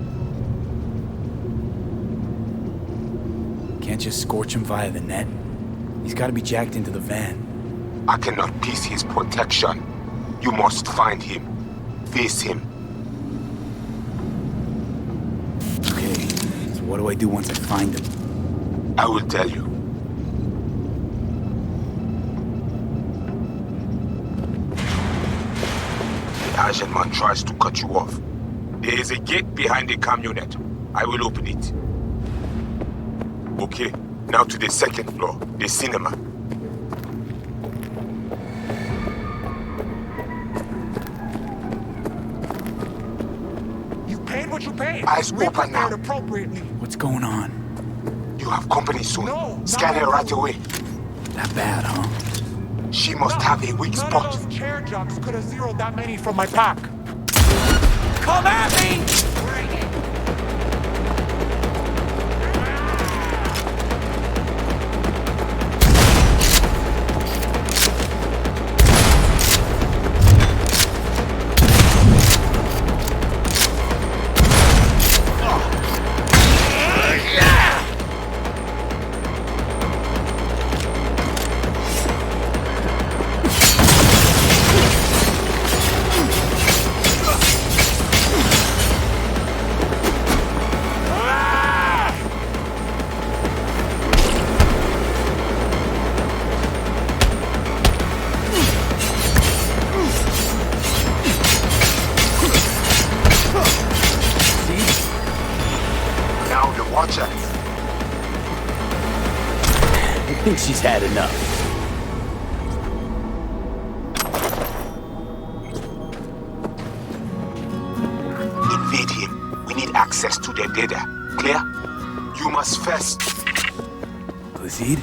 Can't just scorch him via the net? He's gotta be jacked into the van. I cannot piece his protection. You must find him. Face him. Okay, so what do I do once I find him? I will tell you. The Asian man tries to cut you off. There is a gate behind the camionet. I will open it. Okay, now to the second floor, the cinema. You paid what you paid. Eyes open now. Appropriately. What's going on? You have company soon. No, scan her right away. That bad, huh? She must have a weak None spot. of those chair jocks could have zeroed that many from my pack. Come at me! Bring it. I think she's had enough. Invade him. We need access to their data. Clear? You must first. Placide?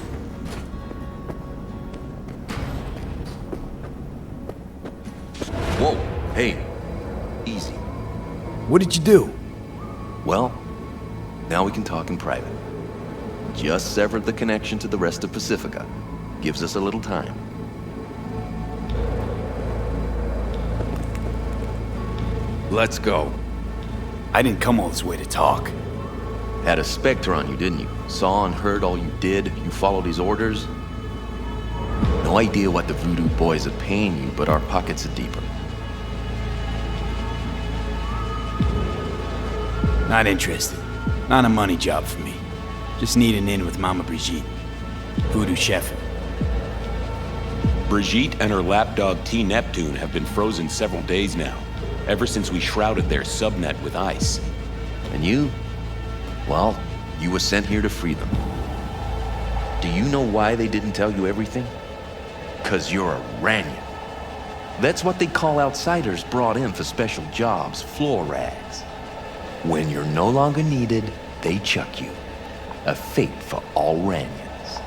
Whoa, hey, easy. What did you do? Well, now we can talk in private. Just severed the connection to the rest of Pacifica. Gives us a little time. Let's go. I didn't come all this way to talk. Had a Spectre on you, didn't you? Saw and heard all you did. You followed his orders. No idea what the voodoo boys are paying you, but our pockets are deeper. Not interested. Not a money job for me. Just need an in with Mama Brigitte. Voodoo chef. Brigitte and her lapdog T. Neptune have been frozen several days now, ever since we shrouded their subnet with ice. And you? Well, you were sent here to free them. Do you know why they didn't tell you everything? 'Cause you're a Ranyan. That's what they call outsiders brought in for special jobs, floor rags. When you're no longer needed, they chuck you. A fate for all Ranyans.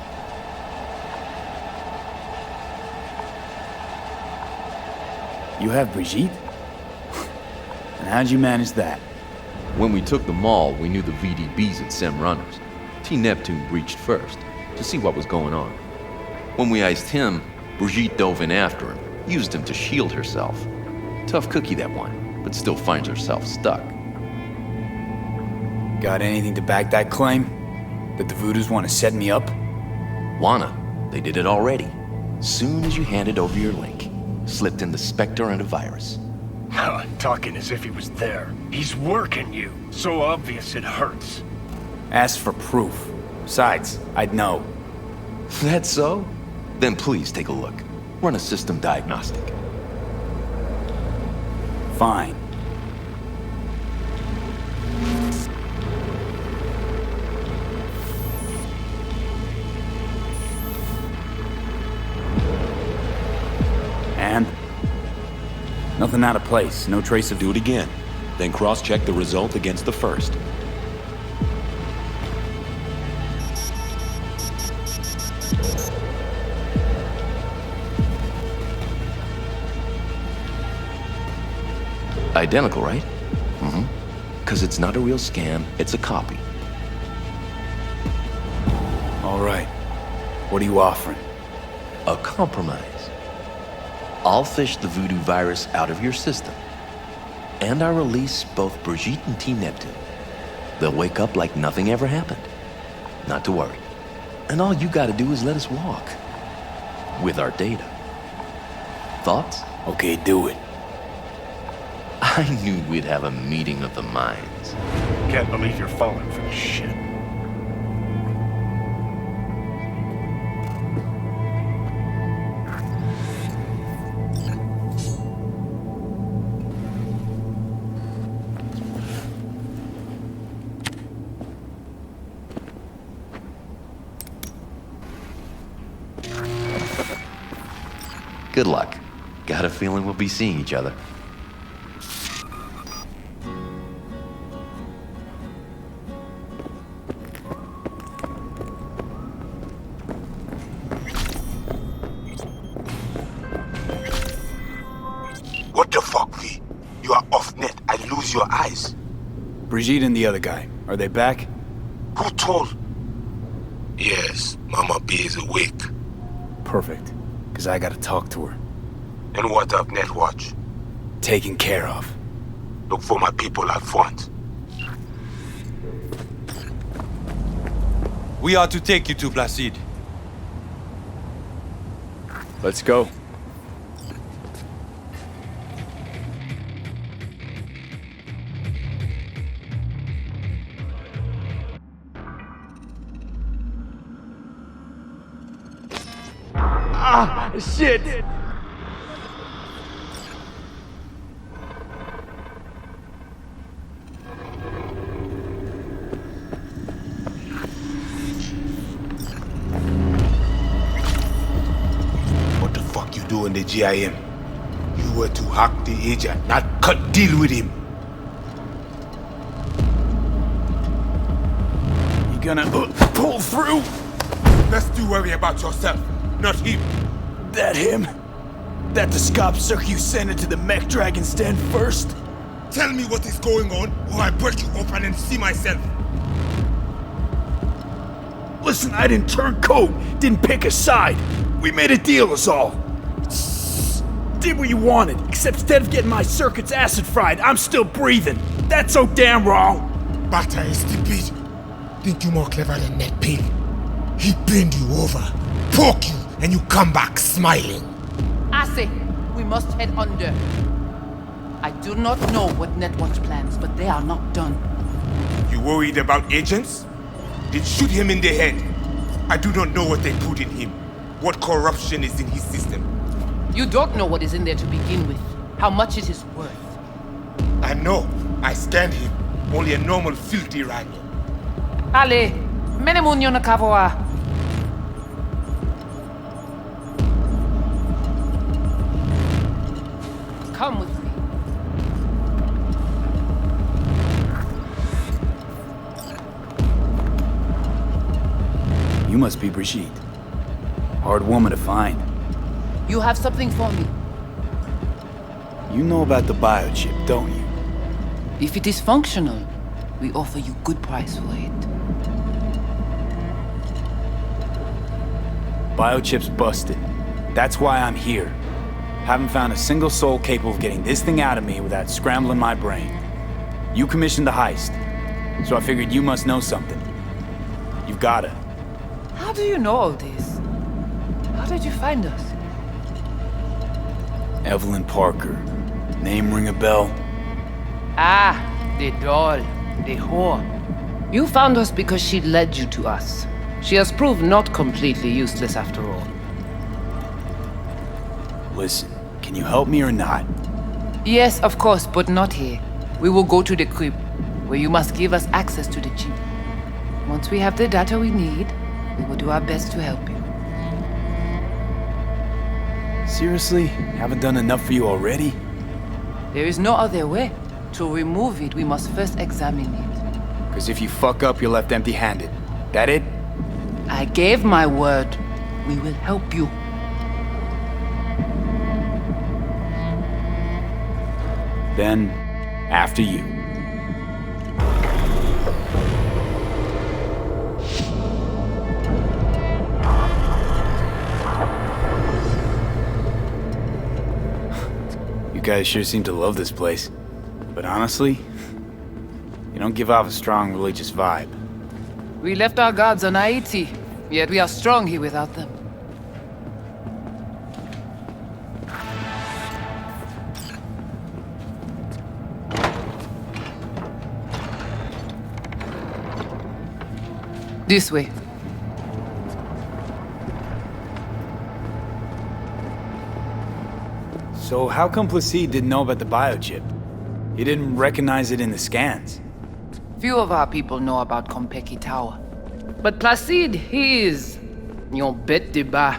You have Brigitte? And how'd you manage that? When we took the mall, we knew the VDBs had SEM runners. T. Neptune breached first, to see what was going on. When we iced him, Brigitte dove in after him, used him to shield herself. Tough cookie, that one, but still finds herself stuck. Got anything to back that claim? That the Voodoos want to set me up? Wanna. They did it already. Soon as you handed over your link. Slipped in the Spectre and a virus. Talking as if he was there. He's working you. So obvious it hurts. Ask for proof. Besides, I'd know. That's so? Then please take a look. Run a system diagnostic. Fine. And? Nothing out of place. No trace of... Do it again. Then cross-check the result against the first. Identical, right? Mm-hmm. Because it's not a real scan, it's a copy. All right. What are you offering? A compromise. I'll fish the voodoo virus out of your system. And I'll release both Brigitte and T. Neptune. They'll wake up like nothing ever happened. Not to worry. And all you gotta do is let us walk. With our data. Thoughts? Okay, do it. I knew we'd have a meeting of the minds. Can't believe you're falling for this shit. Good luck. Got a feeling we'll be seeing each other. What the fuck, V? You are off net. I lose your eyes. Brigitte and the other guy. Are they back? Who told? Yes, Mama B is awake. Perfect. Because I gotta talk to her. And what of Netwatch? Taken care of. Look for my people at front. We are to take you to Placide. Let's go. Ah, shit! What the fuck you do in the GIM? You were to hack the agent, not cut deal with him. You gonna pull through? Best you worry about yourself, not him. That him? That the Scop Cirque you sent into the mech dragon's den first? Tell me what is going on, or I break you open and see myself. Listen, I didn't turn coat, didn't pick a side. We made a deal is all. Did what you wanted, except instead of getting my circuits acid fried, I'm still breathing. That's so damn wrong. Bata is stupid. Think you more clever than that pig? He bend you over, poke you, and you come back smiling. I say, we must head under. I do not know what Netwatch plans, but they are not done. You worried about agents? Then shoot him in the head. I do not know what they put in him. What corruption is in his system. You don't know what is in there to begin with. How much it is worth. I know. I scanned him. Only a normal filthy rhino. Ale, menemunyo na kavoa. Come with me. You must be Brigitte. Hard woman to find. You have something for me. You know about the biochip, don't you? If it is functional, we offer you good price for it. Biochip's busted. That's why I'm here. Haven't found a single soul capable of getting this thing out of me without scrambling my brain. You commissioned the heist, so I figured you must know something. You've gotta. How do you know all this? How did you find us? Evelyn Parker. Name ring a bell? Ah, the doll, the whore. You found us because she led you to us. She has proved not completely useless after all. Listen, can you help me or not? Yes, of course, but not here. We will go to the crypt, where you must give us access to the chip. Once we have the data we need, we will do our best to help you. Seriously? Haven't done enough for you already? There is no other way. To remove it, we must first examine it. Because if you fuck up, you're left empty-handed. That it? I gave my word. We will help you. Then, after you. You guys sure seem to love this place. But honestly, you don't give off a strong religious vibe. We left our gods on Haiti, yet we are strong here without them. This way. So how come Placide didn't know about the biochip? He didn't recognize it in the scans. Few of our people know about Kompeki Tower. But Placide, he is... your bête de bas.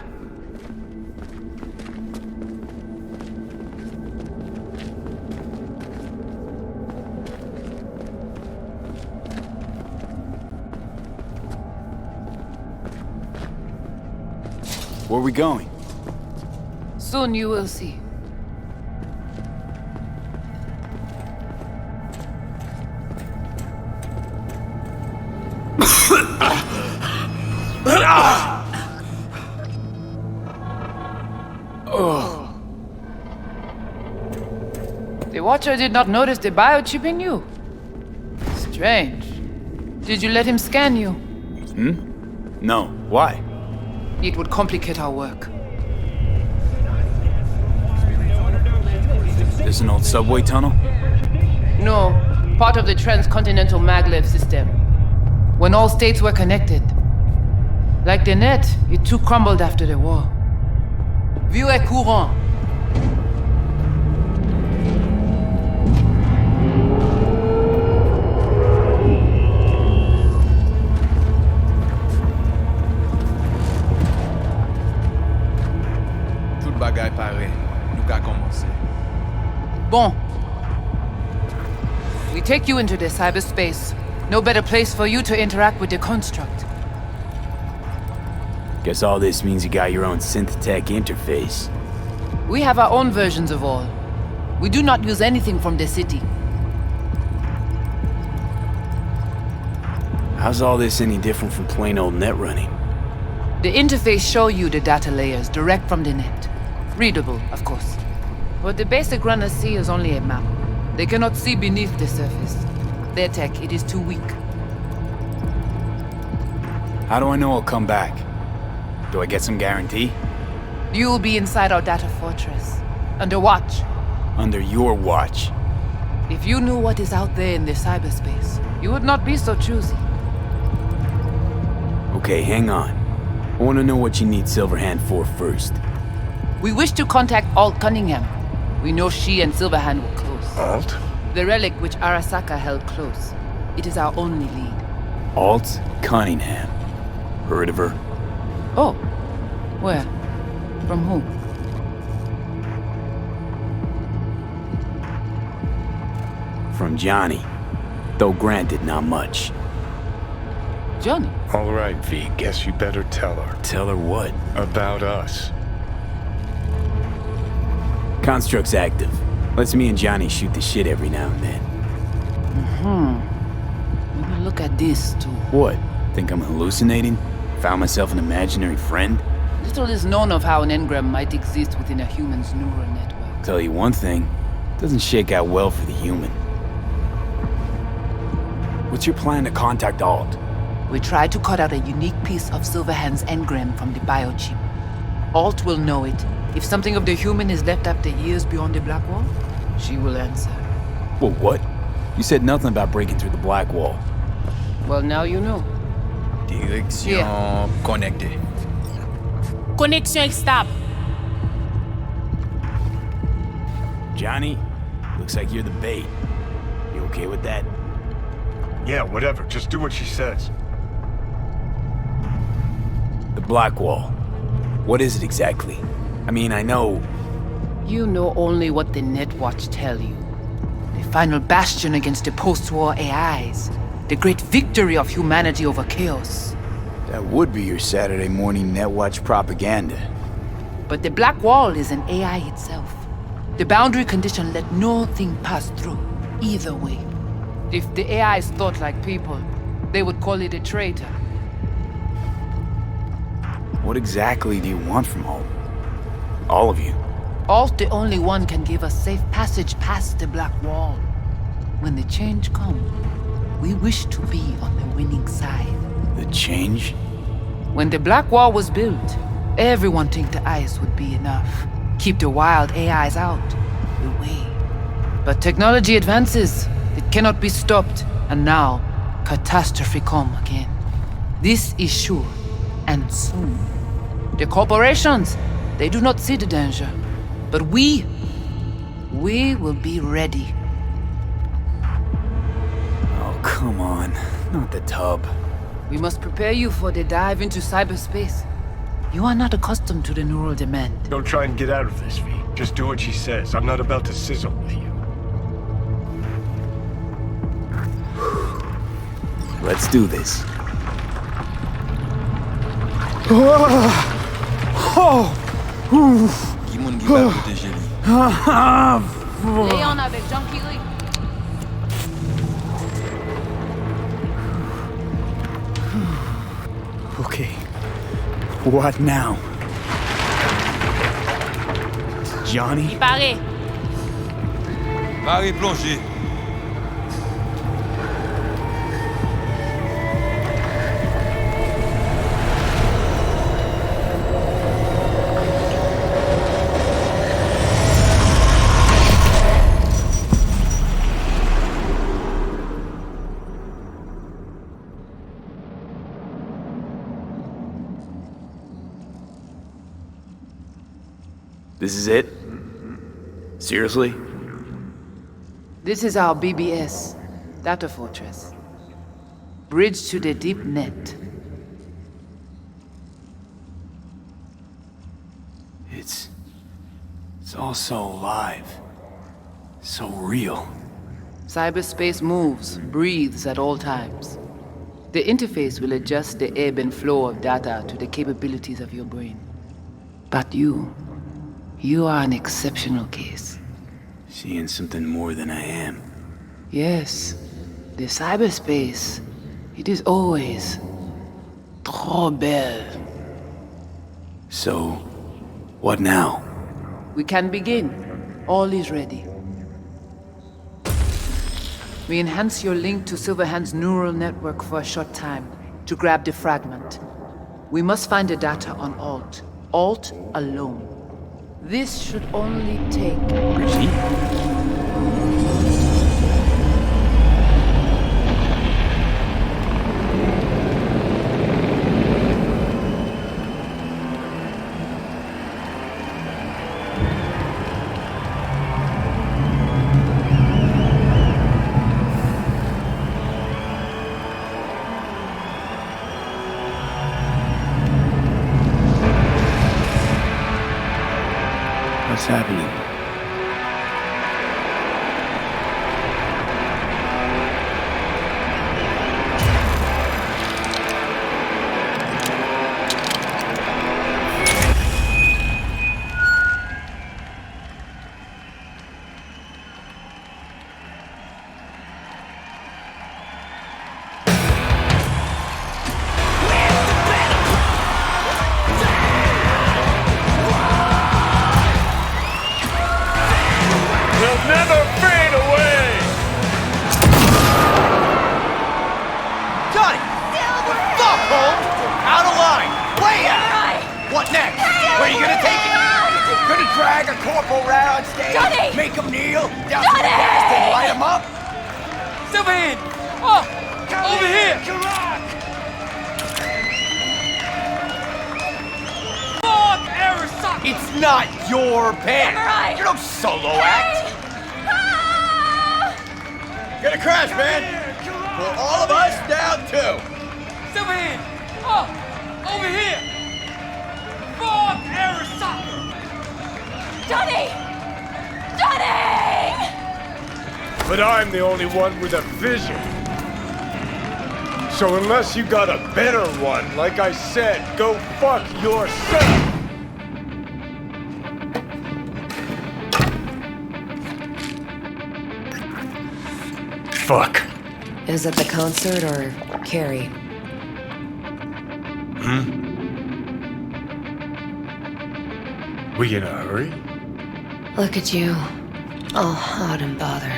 Where are we going? Soon you will see. The Watcher did not notice the biochip in you. Strange. Did you let him scan you? No. Why? It would complicate our work. This an old subway tunnel? No, part of the transcontinental maglev system. When all states were connected. Like the net, it too crumbled after the war. Vieux et courant. Tout bagay pare. Nou ka komanse. Bon. We take you into the cyberspace. No better place for you to interact with the construct. Guess all this means you got your own synth-tech interface. We have our own versions of all. We do not use anything from the city. How's all this any different from plain old net running? The interface show you the data layers direct from the net. Readable, of course. What the basic runners see is only a map. They cannot see beneath the surface. Their tech, it is too weak. How do I know I'll come back? Do I get some guarantee? You will be inside our data fortress. Under watch. Under your watch. If you knew what is out there in the cyberspace, you would not be so choosy. Okay, hang on. I want to know what you need Silverhand for first. We wish to contact Alt Cunningham. We know she and Silverhand were close. Alt? The relic which Arasaka held close. It is our only lead. Alt Cunningham. Heard of her? Oh. Where? From whom? From Johnny. Though granted, not much. Johnny? All right, V. Guess you better tell her. Tell her what? About us. Construct's active. Lets me and Johnny shoot the shit every now and then. We will look at this, too. What? Think I'm hallucinating? Found myself an imaginary friend? Little is known of how an engram might exist within a human's neural network. Tell you one thing. Doesn't shake out well for the human. What's your plan to contact Alt? We try to cut out a unique piece of Silverhand's engram from the biochip. Alt will know it, If something of the human is left after years beyond the Black Wall, she will answer. Well, what? You said nothing about breaking through the Black Wall. Well, now you know. Direction connectée. Connexion stable. Johnny, looks like you're the bait. You okay with that? Yeah, whatever. Just do what she says. The Black Wall. What is it exactly? I mean, I know... You know only what the Netwatch tell you. The final bastion against the post-war AIs. The great victory of humanity over chaos. That would be your Saturday morning Netwatch propaganda. But the Black Wall is an AI itself. The boundary condition let nothing pass through, either way. If the AIs thought like people, they would call it a traitor. What exactly do you want from all of you? Alt the only one can give us safe passage past the Black Wall. When the change comes, we wish to be on the winning side. The change? When the Black Wall was built, everyone think the ice would be enough. Keep the wild AIs out, away. But technology advances. It cannot be stopped. And now, catastrophe come again. This is sure, and soon. The corporations, they do not see the danger. But we will be ready. Oh, come on. Not the tub. We must prepare you for the dive into cyberspace. You are not accustomed to the neural demand. Don't try and get out of this, V. Just do what she says. I'm not about to sizzle with you. Let's do this. Guimond qui va protéger lui. Léon avec Junkie Lee. Okay. What now? Johnny? Il paraît. Barré plongé. This is it? Seriously? This is our BBS, Data Fortress. Bridge to the deep net. It's all so alive. So real. Cyberspace moves, breathes at all times. The interface will adjust the ebb and flow of data to the capabilities of your brain. But you are an exceptional case. Seeing something more than I am. Yes, the cyberspace, it is always trop belle. So, what now? We can begin. All is ready. We enhance your link to Silverhand's neural network for a short time to grab the fragment. We must find the data on Alt. Alt alone. This should only take... Brigitte? What's happening? drag a corporal right on stage, Johnny! make him kneel, douse Johnny! the gas, then light him up? Sylvain! Oh! Over here! Fuck Arasaka! It's not your band. Samurai! You don't solo act. Get a crash, man. Pull all of us down too. Sylvain! Oh! Over here! Fuck Arasaka! Johnny! Johnny! But I'm the only one with a vision. So unless you got a better one, like I said, go fuck yourself! Fuck. Is it the concert or Carrie? We in a hurry? Look at you, all hot and bothered.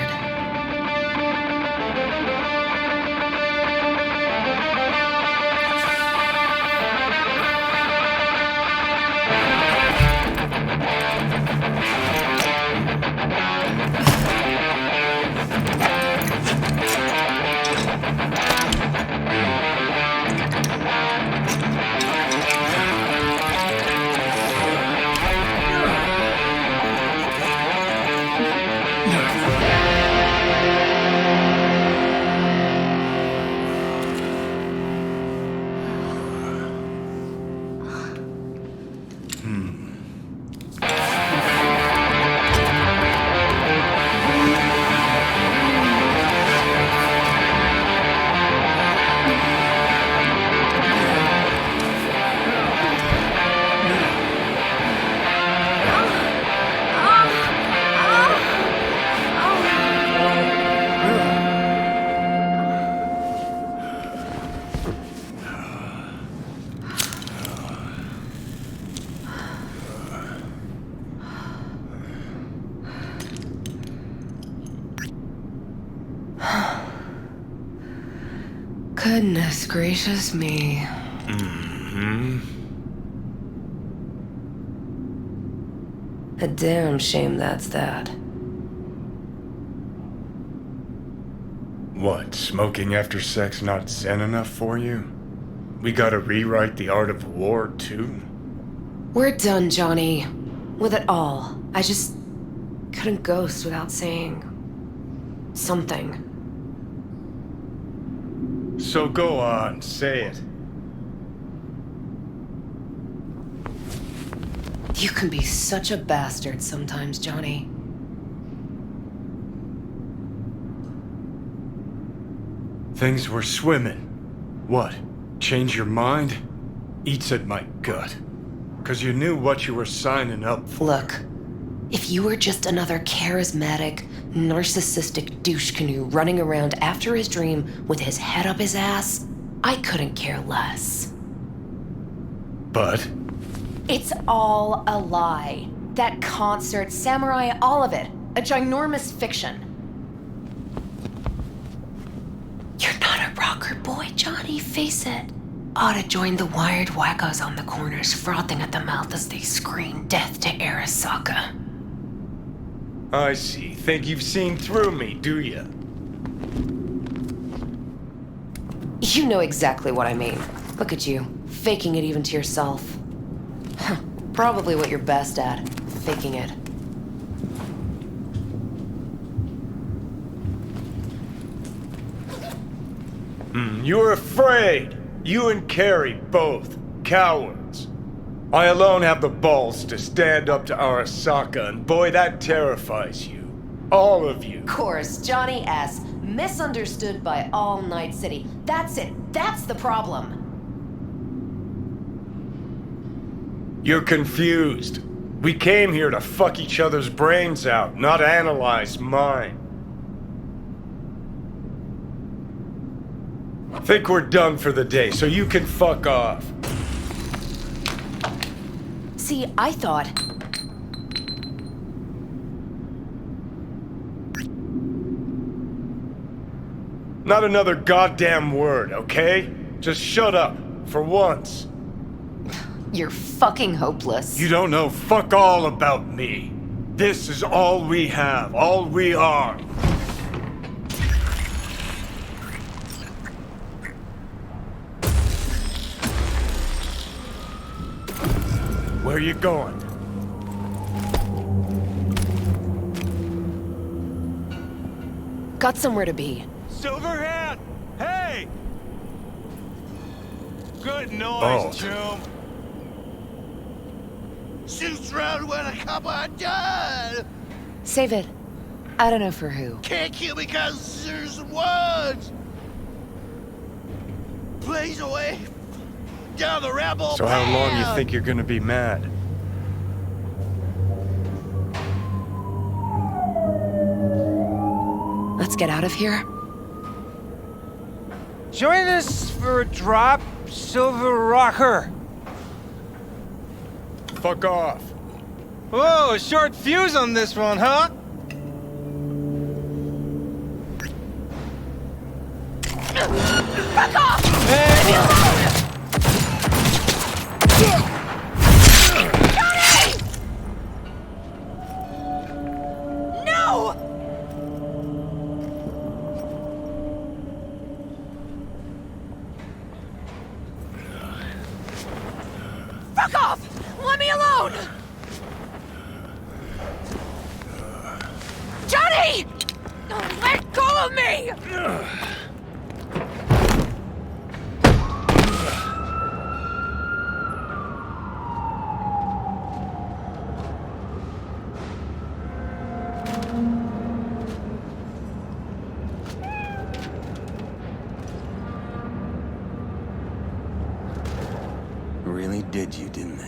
Goodness gracious me. A damn shame that's that. What, smoking after sex not zen enough for you? We gotta rewrite the art of war, too? We're done, Johnny. With it all. I just couldn't ghost without saying something. So go on, say it. You can be such a bastard sometimes, Johnny. Things were swimming. What? Change your mind? Eats at my gut. 'Cause you knew what you were signing up for. Look, if you were just another charismatic, narcissistic douche canoe running around after his dream with his head up his ass, I couldn't care less. But? It's all a lie. That concert, Samurai, all of it. A ginormous fiction. You're not a rocker boy, Johnny, face it. Ought to join the wired wackos on the corners, frothing at the mouth as they scream death to Arasaka. I see. Think you've seen through me, do ya? You know exactly what I mean. Look at you, faking it even to yourself. Probably what you're best at, faking it. You were afraid. You and Carrie both. Cowards. I alone have the balls to stand up to Arasaka, and boy, that terrifies you. All of you. Of course, Johnny S. Misunderstood by all Night City. That's it. That's the problem. You're confused. We came here to fuck each other's brains out, not analyze mine. Think we're done for the day, so you can fuck off. See, I thought... Not another goddamn word, okay? Just shut up, for once. You're fucking hopeless. You don't know fuck all about me. This is all we have, all we are. Where are you going? Got somewhere to be. Silverhand! Hey! Good noise, Jim. Shoots round when a couple are done. Save it. I don't know for who. Can't kill me cause there's some words. Blaze away down the rebel So how long you path. think you're gonna be mad? Let's get out of here. Join us for a drop, Silver Rocker. Fuck off. Whoa, a short fuse on this one, huh? Back off! Leave me alone! Johnny! No! Fuck off! Let me alone! Johnny! Let go of me! Really did you, didn't they?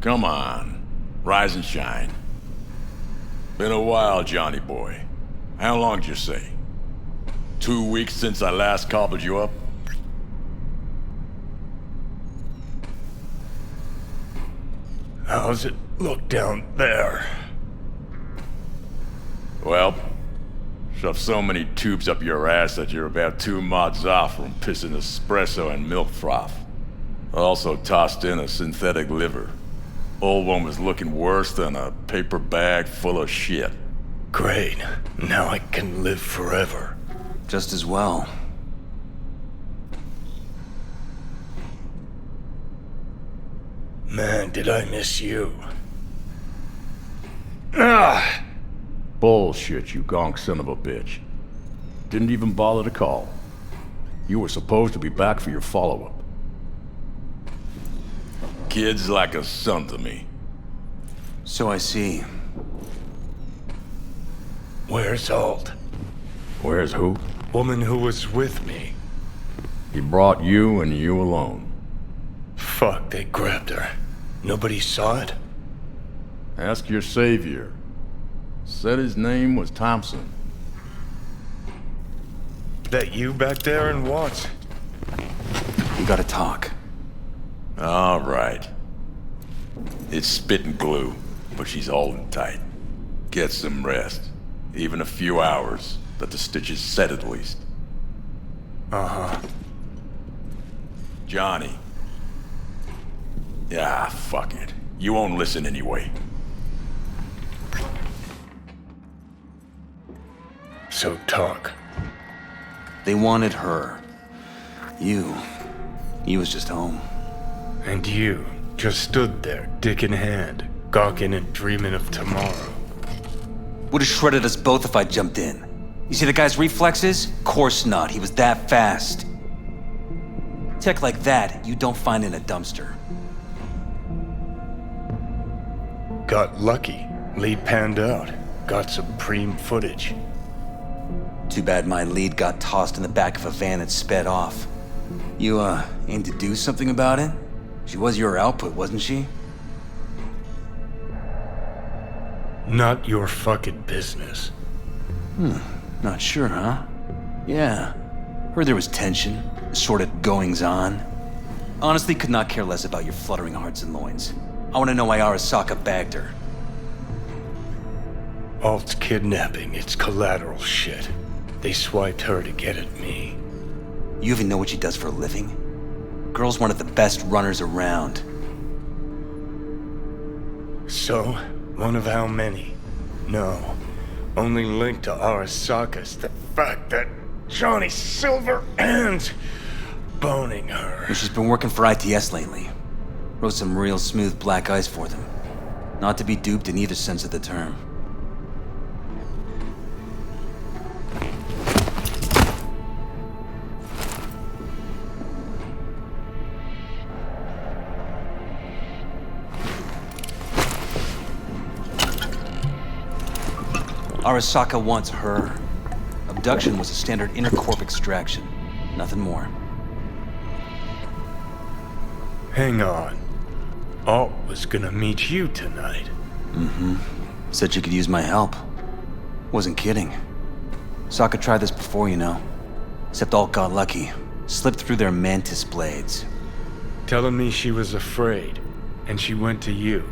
Come on. Rise and shine. Been a while, Johnny boy. How long did you say? 2 weeks since I last cobbled you up? How's it look down there? Well, shoved so many tubes up your ass that you're about 2 mods off from pissing espresso and milk froth. Also tossed in a synthetic liver. Old one was looking worse than a paper bag full of shit. Great. Now I can live forever. Just as well. Man, did I miss you. Ah! Bullshit, you gonk son of a bitch. Didn't even bother to call. You were supposed to be back for your follow-up. Kid's like a son to me. So I see. Where's Alt? Where's who? Woman who was with me. He brought you and you alone. Fuck, they grabbed her. Nobody saw it? Ask your savior. Said his name was Thompson. That you back there in Watts? We gotta talk. All right. It's spit and glue, but she's holding tight. Get some rest. Even a few hours. Let the stitches set at least. Uh-huh. Johnny. Yeah, fuck it. You won't listen anyway. So talk. They wanted her. You was just home. And you just stood there, dick in hand, gawking and dreaming of tomorrow. Would have shredded us both if I jumped in. You see the guy's reflexes? Course not, he was that fast. Tech like that, you don't find in a dumpster. Got lucky. Lead panned out. Got supreme footage. Too bad my lead got tossed in the back of a van and sped off. You, aim to do something about it? She was your output, wasn't she? Not your fucking business. Not sure, huh? Yeah. Heard there was tension, assorted goings-on. Honestly, could not care less about your fluttering hearts and loins. I want to know why Arasaka bagged her. Alt's kidnapping, it's collateral shit. They swiped her to get at me. You even know what she does for a living? Girl's one of the best runners around. So, one of how many? No. Only linked to Arasaka's the fact that Johnny Silver ends boning her. Well, she's been working for ITS lately. Wrote some real smooth black ice for them. Not to be duped in either sense of the term. Arasaka wants her. Abduction was a standard intercorp extraction. Nothing more. Hang on. Alt was gonna meet you tonight. Said she could use my help. Wasn't kidding. Sokka tried this before, you know. Except Alt got lucky. Slipped through their mantis blades. Telling me she was afraid, and she went to you.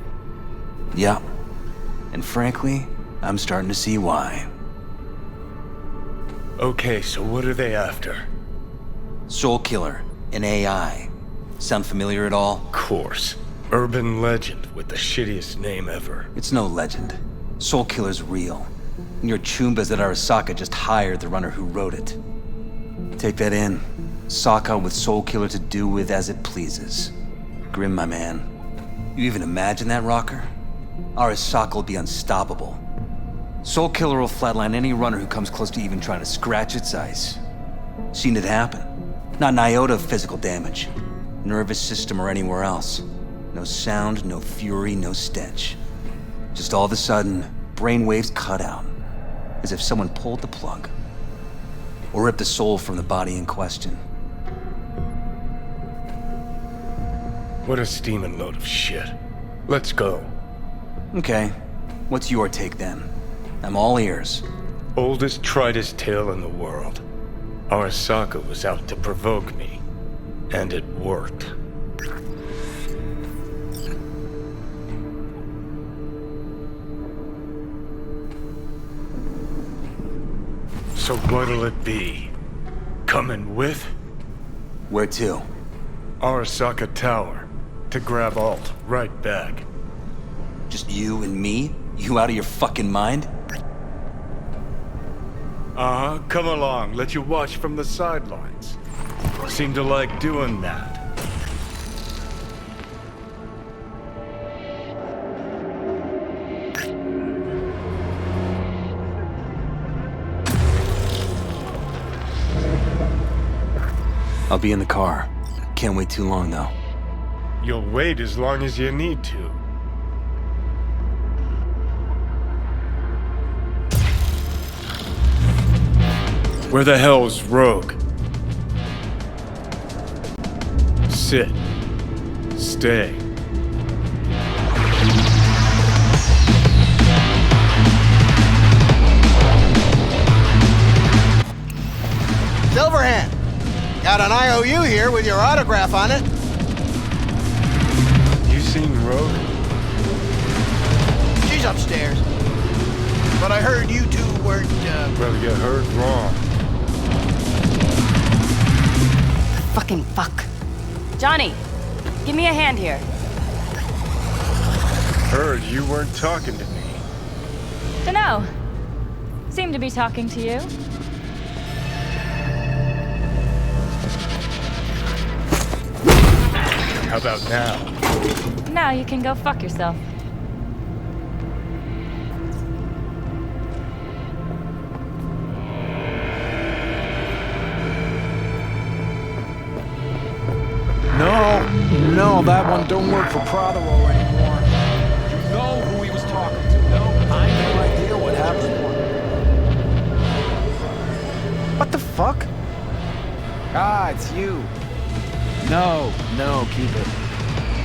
Yep. And frankly, I'm starting to see why. Okay, so what are they after? Soul Killer, an AI. Sound familiar at all? Of course. Urban legend with the shittiest name ever. It's no legend. Soul Killer's real. And your chumbas that Arasaka just hired the runner who wrote it. Take that in. Sokka with Soul Killer to do with as it pleases. Grim, my man. You even imagine that, Rocker? Arasaka will be unstoppable. Soul Killer will flatline any runner who comes close to even trying to scratch its ice. Seen it happen. Not an iota of physical damage. Nervous system or anywhere else. No sound, no fury, no stench. Just all of a sudden, brainwaves cut out. As if someone pulled the plug. Or ripped the soul from the body in question. What a steaming load of shit. Let's go. Okay. What's your take then? I'm all ears. Oldest, tritest tale in the world. Arasaka was out to provoke me. And it worked. So what'll it be? Coming with? Where to? Arasaka Tower. To grab Alt right back. Just you and me? You out of your fucking mind? Come along. Let you watch from the sidelines. Seem to like doing that. I'll be in the car. Can't wait too long, though. You'll wait as long as you need to. Where the hell's Rogue? Sit. Stay. Silverhand! Got an IOU here with your autograph on it. You seen Rogue? She's upstairs. But I heard you two weren't, Well, you heard wrong. Fucking fuck. Johnny, give me a hand here. Heard you weren't talking to me. Dunno. Seem to be talking to you. How about now? Now you can go fuck yourself. No, that one don't work for Prado anymore. You know who he was talking to. No, I have no idea what happened. fuck? Ah, it's you. No, keep it.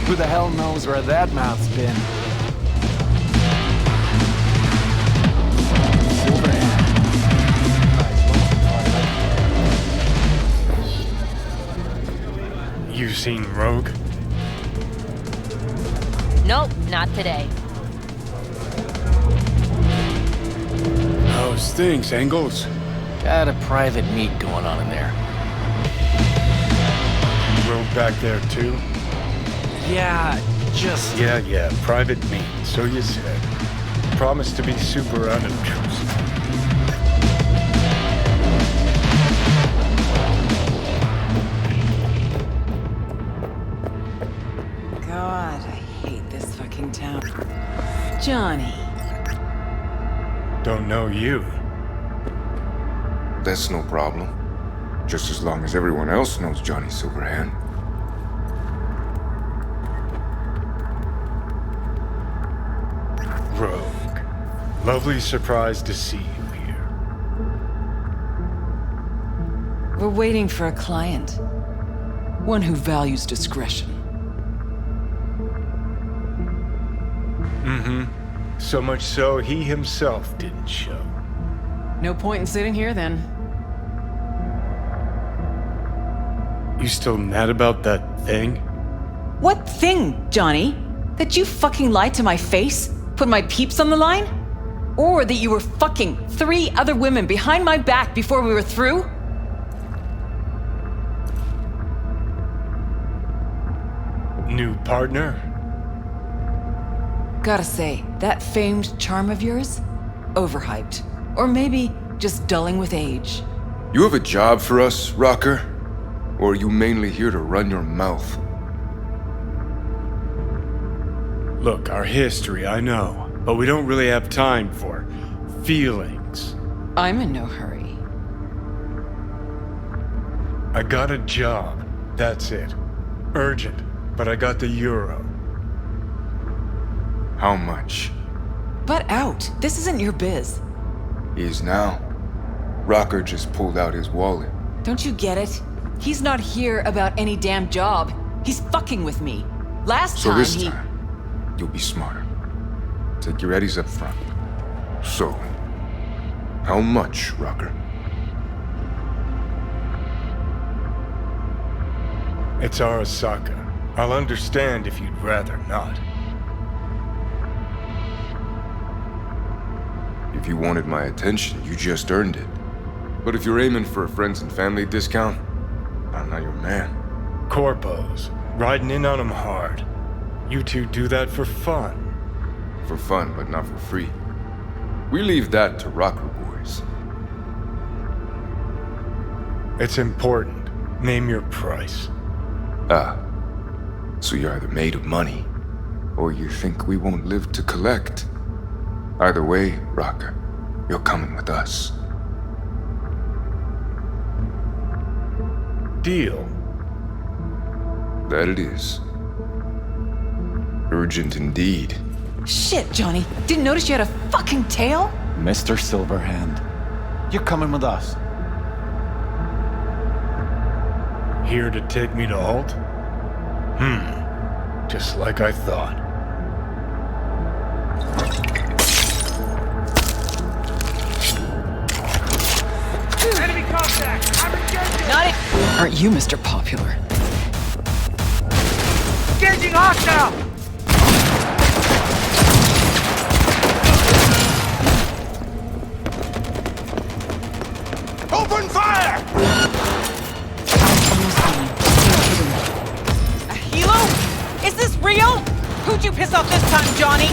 Who the hell knows where that mouth's been? You seen Rogue? Nope, not today. How's things, Engels? Got a private meet going on in there. Rogue back there too? Yeah, just... Yeah, private meet, so you said. Promised to be super unobtrusive. God, I hate this fucking town. Johnny. Don't know you. That's no problem. Just as long as everyone else knows Johnny Silverhand. Rogue. Lovely surprise to see you here. We're waiting for a client. One who values discretion. Mm-hmm. So much so, he himself didn't show. No point in sitting here, then. You still mad about that thing? What thing, Johnny? That you fucking lied to my face? Put my peeps on the line? Or that you were fucking 3 other women behind my back before we were through? New partner? Gotta say, that famed charm of yours? Overhyped. Or maybe just dulling with age. You have a job for us, Rocker? Or are you mainly here to run your mouth? Look, our history, I know. But we don't really have time for feelings. I'm in no hurry. I got a job. That's it. Urgent. But I got the euro. How much? Butt out. This isn't your biz. Is now. Rocker just pulled out his wallet. Don't you get it? He's not here about any damn job. He's fucking with me. Last So time this he... time, you'll be smarter. Take your eddies up front. So, how much, Rocker? It's Arasaka. I'll understand if you'd rather not. If you wanted my attention, you just earned it. But if you're aiming for a friends and family discount, I'm not your man. Corpos. Riding in on them hard. You two do that for fun. For fun, but not for free. We leave that to Rocker boys. It's important. Name your price. Ah. So you're either made of money, or you think we won't live to collect. Either way, Rocker, you're coming with us. Deal. That it is. Urgent indeed. Shit, Johnny. Didn't notice you had a fucking tail? Mr. Silverhand, you're coming with us. Here to take me to Alt? Just like I thought. Enemy contact! I'm engaging! Not it. Aren't you Mr. Popular? Engaging hostile! Open fire! A helo? Is this real? Who'd you piss off this time, Johnny?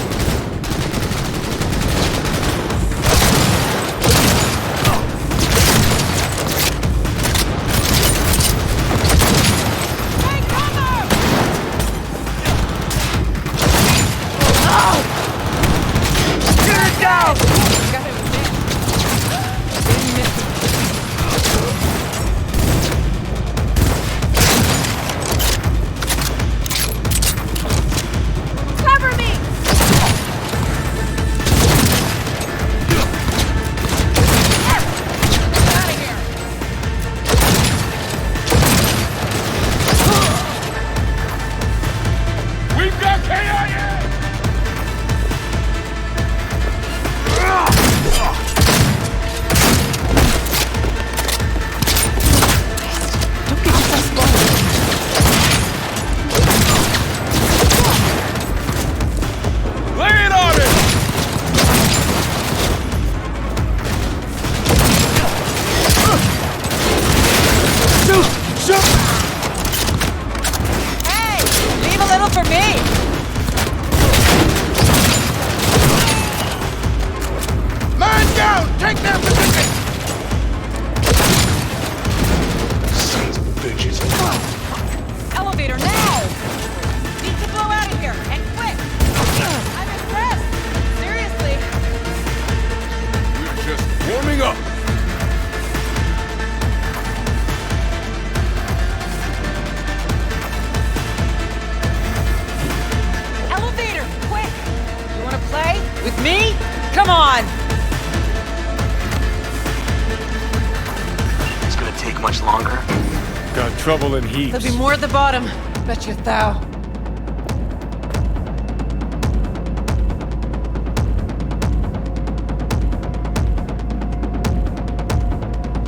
Trouble in heaps. There'll be more at the bottom. Bet you thou.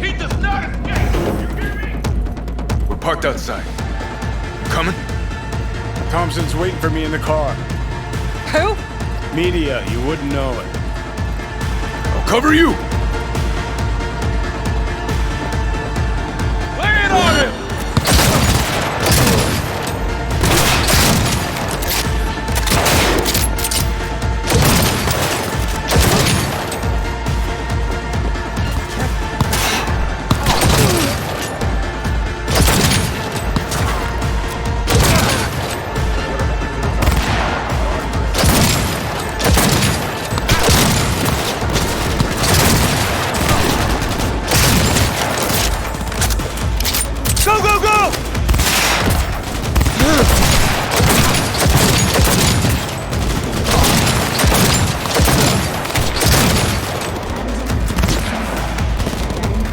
He does not escape! You hear me? We're parked outside. Coming? Thompson's waiting for me in the car. Who? Media, you wouldn't know it. I'll cover you! Lay it on him!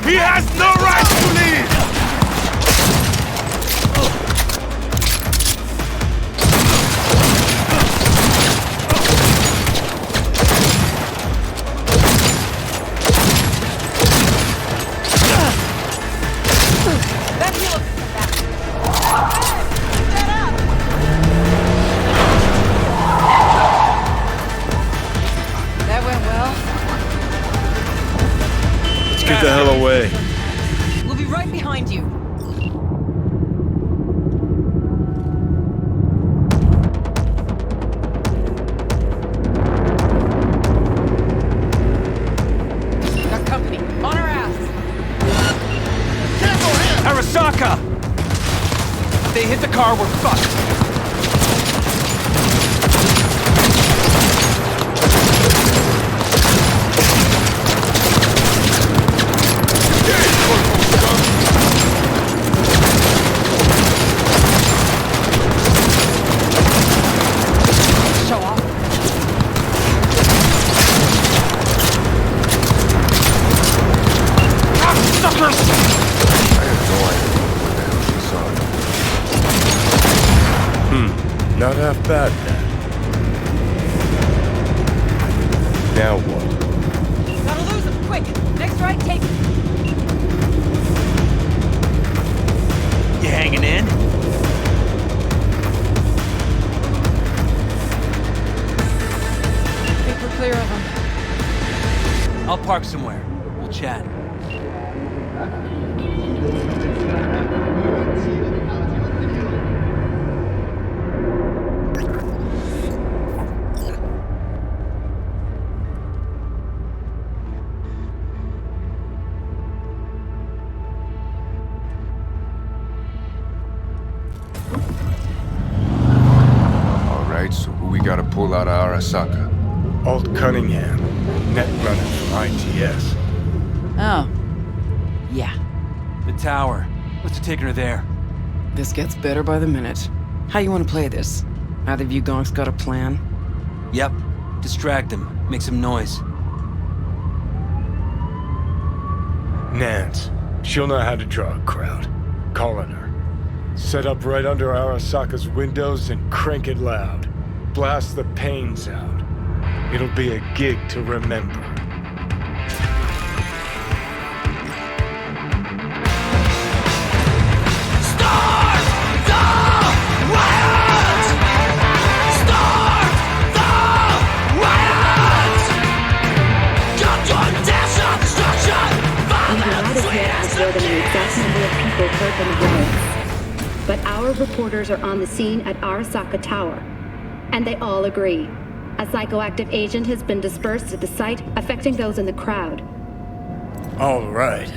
He has no right to leave! That went well. Get the hell away. We'll be right behind you. Got company. On our ass. Arasaka! If they hit the car, we're fucked. Not half bad, then. Now what? Gotta lose him, quick! Next right, take it! You hanging in? I think we're clear of them. I'll park somewhere. We'll chat. So who we gotta pull out of Arasaka? Alt Cunningham, net runner from ITS. Oh. Yeah. The tower. What's it taking her there? This gets better by the minute. How you want to play this? Either of you gonks got a plan? Yep. Distract him. Make some noise. Nance. She'll know how to draw a crowd. Call on her. Set up right under Arasaka's windows and crank it loud. blast the pains out. It'll be a gig to remember. More than the exact number of people hurt in the riots. But our reporters are on the scene at Arasaka Tower, and they all agree. A psychoactive agent has been dispersed at the site, affecting those in the crowd. All right.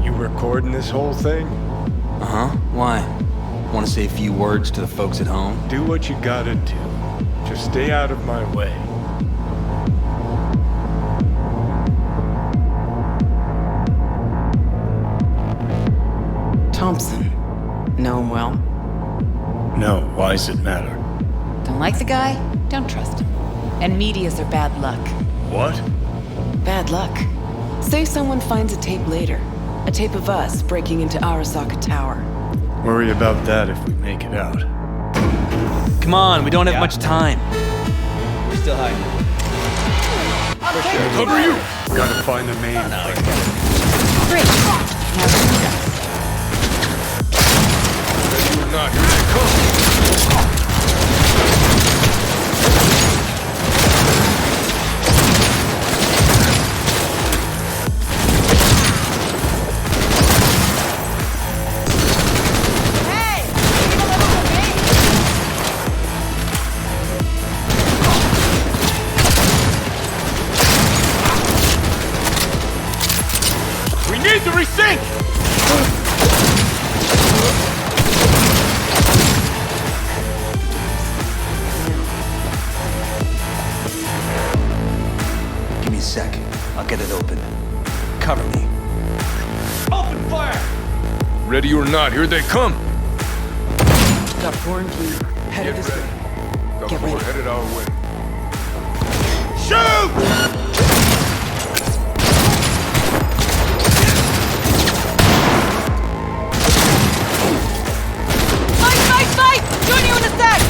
You recording this whole thing? Uh-huh. Why? Want to say a few words to the folks at home? Do what you gotta do. Just stay out of my way. Thompson. Know him well? No, why does it matter? Don't like the guy? Don't trust him. And medias are bad luck. What? Bad luck. Say someone finds a tape later. A tape of us breaking into Arasaka Tower. Worry about that if we make it out. Come on, we don't have much time. We're still hiding. For sure. Cover you! Gotta find the main thing. Great. Now you guys. Ready or not, here they come! To resync! Give me a sec. I'll get it open. Cover me. Open fire! Ready or not, here they come! Got foreign key. Headed this way. Get ready. Headed our way. Shoot! Join you in a sec!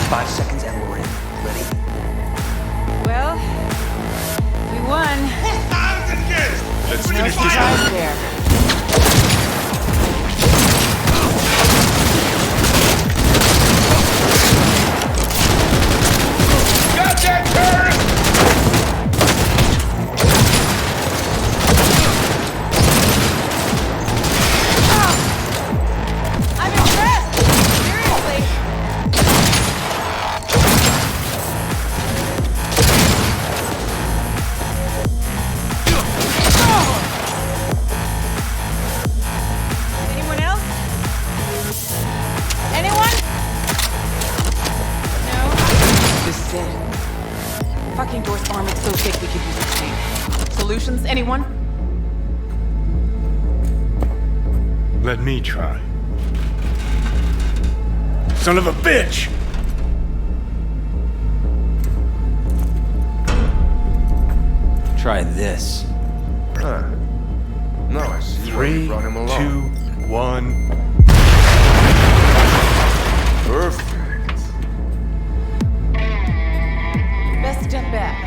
5 seconds and we're in. Ready? Well, we won. Let's No finish this surprise one. there. Got that turret! I'm impressed! Seriously! Anyone else? Anyone? No? This is it. Fucking door's armored so thick we could use a tank. Solutions, anyone? Let me try. Son of a bitch! Try this. Huh. No, I see why 3, you brought him 2, along. 1. Perfect. Best step back.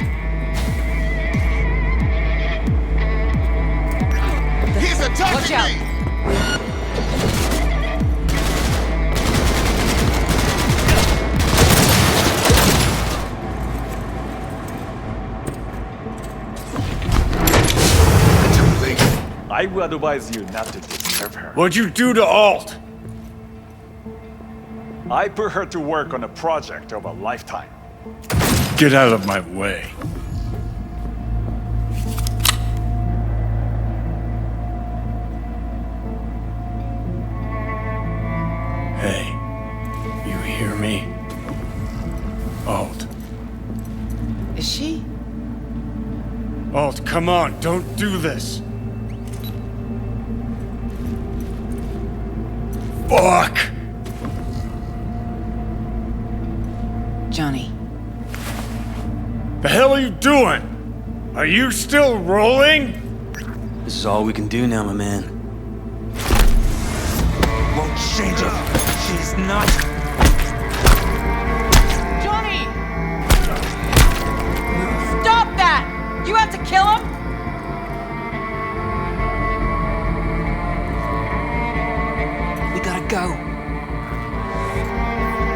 He's attacking Watch out. me! I would advise you not to disturb her. What'd you do to Alt? I put her to work on a project of a lifetime. Get out of my way. Hey, you hear me? Alt. Is she? Alt, come on, don't do this. Fuck! Johnny. The hell are you doing? Are you still rolling? This is all we can do now, my man. Won't change it. She's not. Johnny! Stop that! You have to kill him? We gotta go.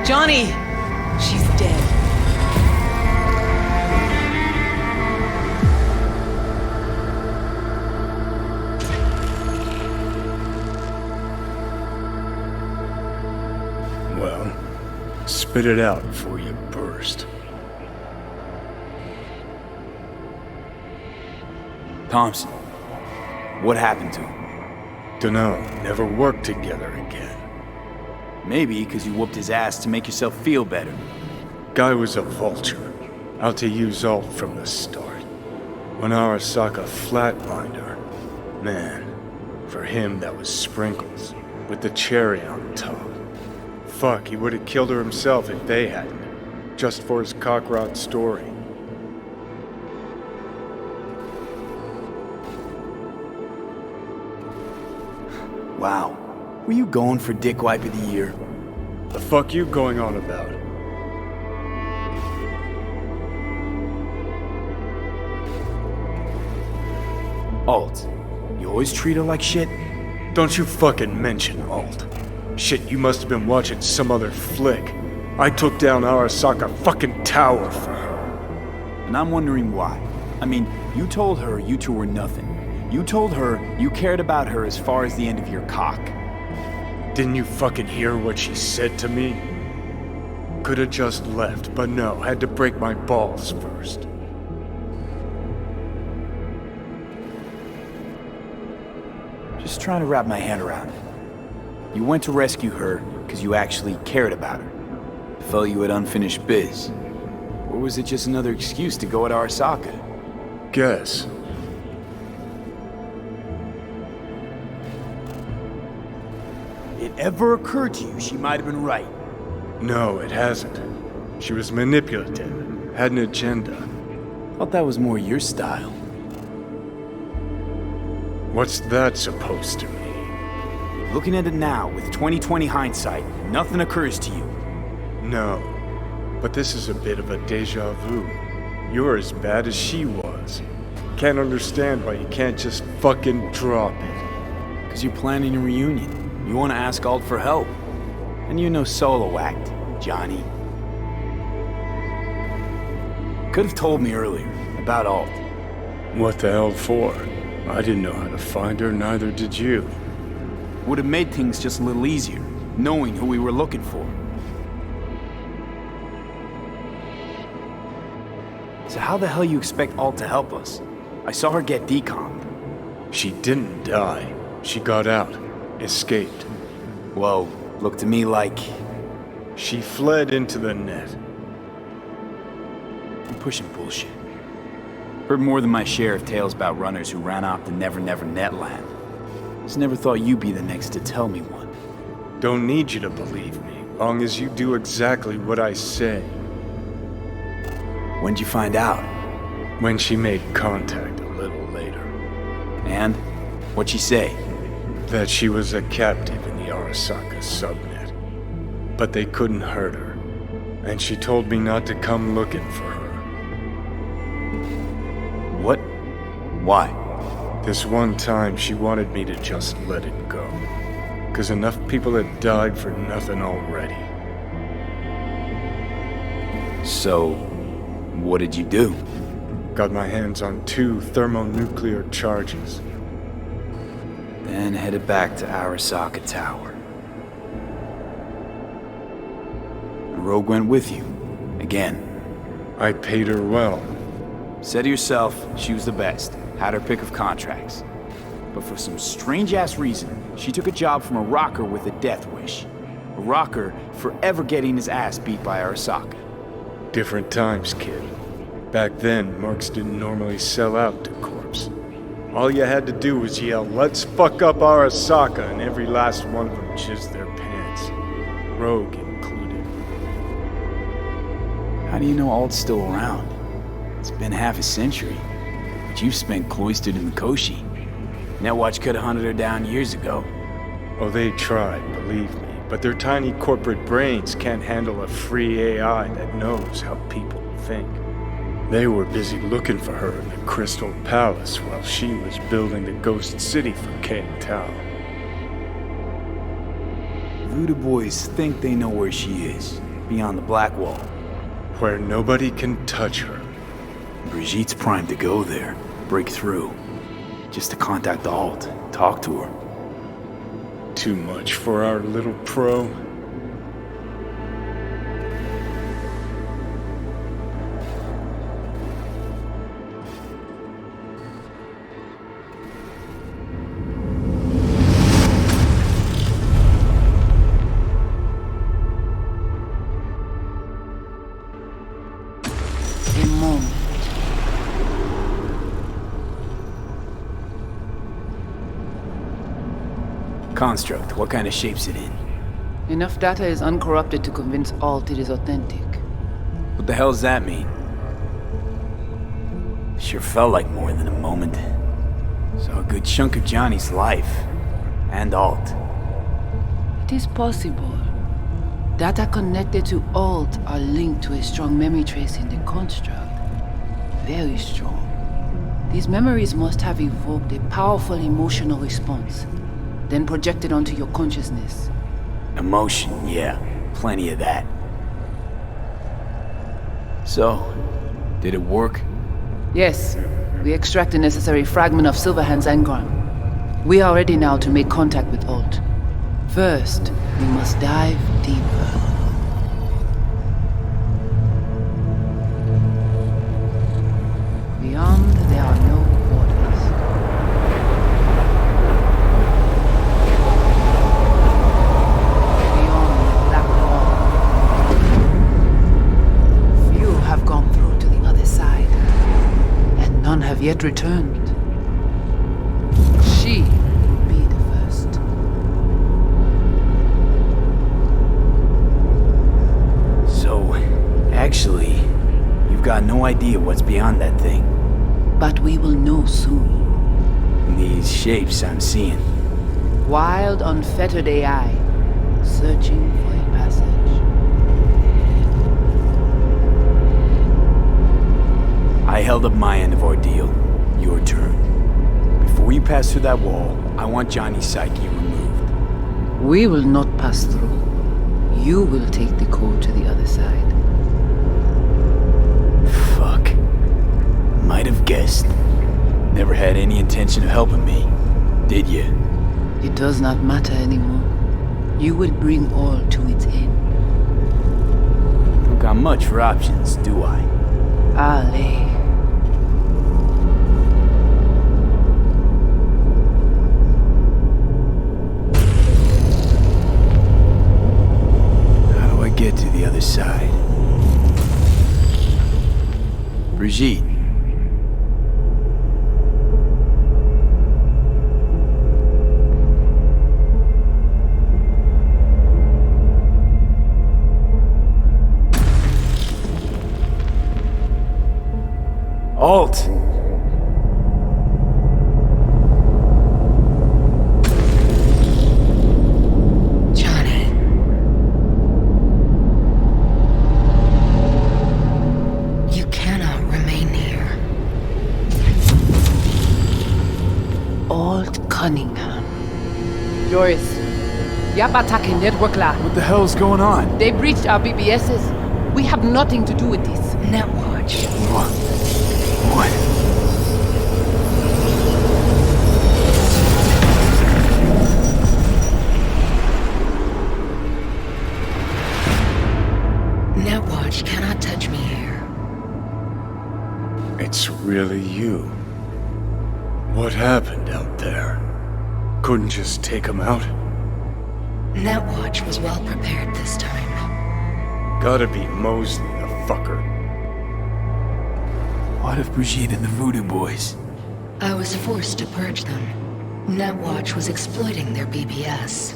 Johnny! She's dead. Well, spit it out before you burst. Thompson, what happened to him? Dunno, never worked together again. Maybe because you whooped his ass to make yourself feel better. Guy was a vulture, out to use Alt from the start. When Arasaka flatlined her, man, for him that was sprinkles, with the cherry on top. Fuck, he would have killed her himself if they hadn't, just for his cockrot story. Wow. Were you going for Dickwipe of the Year? The fuck you going on about? Alt, you always treat her like shit? Don't you fucking mention Alt. Shit, you must have been watching some other flick. I took down Arasaka fucking tower for her. And I'm wondering why. I mean, you told her you two were nothing. You told her you cared about her as far as the end of your cock. Didn't you fucking hear what she said to me? Could've just left, but no, had to break my balls first. Just trying to wrap my head around it. You went to rescue her because you actually cared about her. Felt you had unfinished biz. Or was it just another excuse to go at Arasaka? Guess. It ever occurred to you she might have been right? No, it hasn't. She was manipulative, had an agenda. Thought that was more your style. What's that supposed to mean? Looking at it now, with 20/20 hindsight, nothing occurs to you. No, but this is a bit of a deja vu. You're as bad as she was. Can't understand why you can't just fucking drop it. Because you're planning a reunion. You want to ask Alt for help. And you're no solo act, Johnny. Could have told me earlier about Alt. What the hell for? I didn't know how to find her, neither did you. Would have made things just a little easier, knowing who we were looking for. So how the hell you expect Alt to help us? I saw her get decommed. She didn't die. She got out. Escaped. Whoa, looked to me like... She fled into the net. I'm pushing bullshit. Heard more than my share of tales about runners who ran off to Never Never Netland. Just never thought you'd be the next to tell me one. Don't need you to believe me, long as you do exactly what I say. When'd you find out? When she made contact a little later. And? What'd she say? That she was a captive in the Arasaka subnet. But they couldn't hurt her. And she told me not to come looking for her. What? Why? This one time she wanted me to just let it go. 'Cause enough people had died for nothing already. So, what did you do? Got my hands on 2 thermonuclear charges. Then headed back to Arasaka Tower. And Rogue went with you. Again. I paid her well. Said to yourself, she was the best. Had her pick of contracts. But for some strange-ass reason, she took a job from a rocker with a death wish. A rocker forever getting his ass beat by Arasaka. Different times, kid. Back then, mercs didn't normally sell out to corpse. All you had to do was yell, "Let's fuck up Arasaka," and every last one of them jizzed their pants. Rogue included. How do you know Alt's still around? It's been half a century, but you've spent cloistered in the Koshi. Netwatch could have hunted her down years ago. Oh, they tried, believe me, but their tiny corporate brains can't handle a free AI that knows how people think. They were busy looking for her in the Crystal Palace while she was building the Ghost City for King Tao. Voodoo boys think they know where she is, beyond the Black Wall. Where nobody can touch her. Brigitte's primed to go there, break through. Just to contact the Alt, talk to her. Too much for our little pro. Construct, what kind of shape's it in? Enough data is uncorrupted to convince Alt it is authentic. What the hell does that mean? Sure felt like more than a moment. Saw a good chunk of Johnny's life. And Alt. It is possible. Data connected to Alt are linked to a strong memory trace in the construct. Very strong. These memories must have evoked a powerful emotional response, then projected onto your consciousness. Emotion, yeah. Plenty of that. So, did it work? Yes. We extract the necessary fragment of Silverhand's engram. We are ready now to make contact with Alt. First, we must dive deeper. Beyond, there are no borders. Beyond the Black Wall. Few have gone through to the other side, and none have yet returned. She will be the first. So, actually, you've got no idea what's beyond that thing. But we will know soon. These shapes I'm seeing. Wild, unfettered AI, searching for a passage. I held up my end of ordeal. Your turn. Before you pass through that wall, I want Johnny's psyche removed. We will not pass through. You will take the code to the other side. Fuck. Might have guessed. Never had any intention of helping me, did you? It does not matter anymore. You will bring all to its end. Don't got much for options, do I? Ale. How do I get to the other side? Brigitte. Alt! Johnny. You cannot remain here. Alt Cunningham. Joris. Yapatake network la. What the hell's going on? They breached our BBSs. We have nothing to do with this. Netwatch. What? Netwatch cannot touch me here. It's really you. What happened out there? Couldn't just take him out? Netwatch was well prepared this time. Gotta be Mosley, the fucker. What of Brigitte and the Voodoo Boys? I was forced to purge them. Netwatch was exploiting their BBS.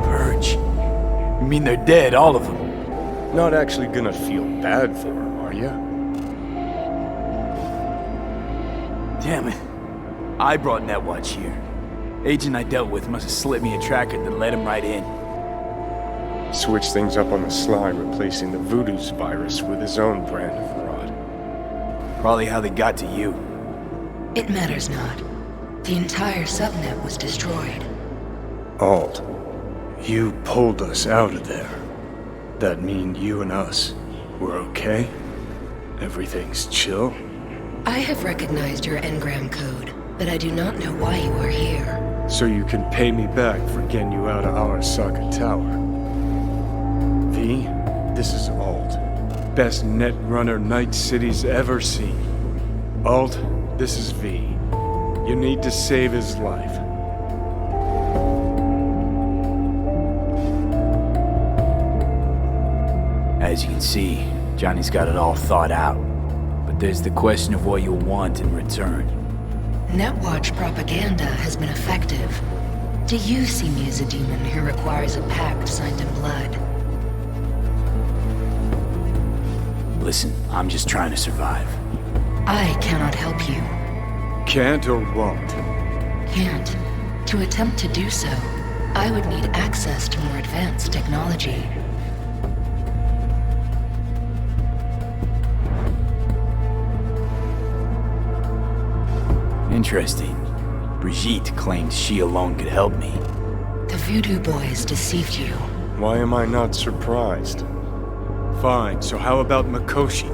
Purge? You mean they're dead, all of them? Not actually gonna feel bad for her, are ya? Damn it. I brought Netwatch here. Agent I dealt with must have slipped me a tracker that led him right in. Switch things up on the sly, replacing the Voodoo's virus with his own brand of fraud. Probably how they got to you. It matters not. The entire subnet was destroyed. Alt, you pulled us out of there. That mean you and us, we're okay? Everything's chill? I have recognized your engram code, but I do not know why you are here. So you can pay me back for getting you out of Arasaka Tower. V, this is Alt. Best netrunner Night City's ever seen. Alt, this is V. You need to save his life. As you can see, Johnny's got it all thought out. But there's the question of what you'll want in return. Netwatch propaganda has been effective. Do you see me as a demon who requires a pact signed in blood? Listen, I'm just trying to survive. I cannot help you. Can't or won't? Can't. To attempt to do so, I would need access to more advanced technology. Interesting. Brigitte claimed she alone could help me. The Voodoo Boys deceived you. Why am I not surprised? Fine, so how about Mikoshi?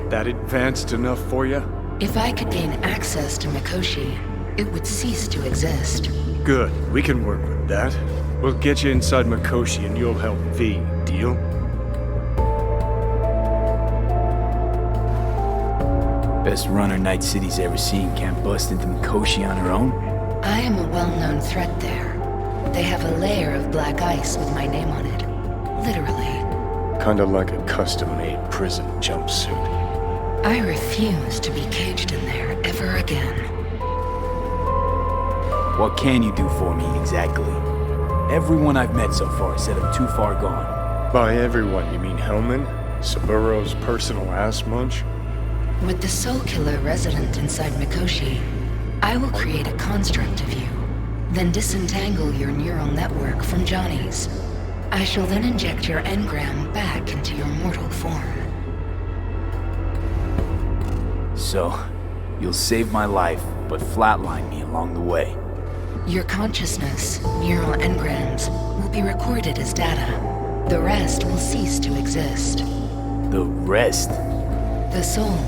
That advanced enough for you? If I could gain access to Mikoshi, it would cease to exist. Good, we can work with that. We'll get you inside Mikoshi and you'll help V, deal? Best runner Night City's ever seen can't bust into Mikoshi on her own? I am a well-known threat there. They have a layer of black ice with my name on it. Literally. Kinda like a custom-made prison jumpsuit. I refuse to be caged in there ever again. What can you do for me, exactly? Everyone I've met so far said I'm too far gone. By everyone, you mean Hellman? Saburo's personal ass munch? With the Soul Killer resident inside Mikoshi, I will create a construct of you, then disentangle your neural network from Johnny's. I shall then inject your engram back into your mortal form. So, you'll save my life, but flatline me along the way. Your consciousness, neural engrams, will be recorded as data. The rest will cease to exist. The rest? The soul.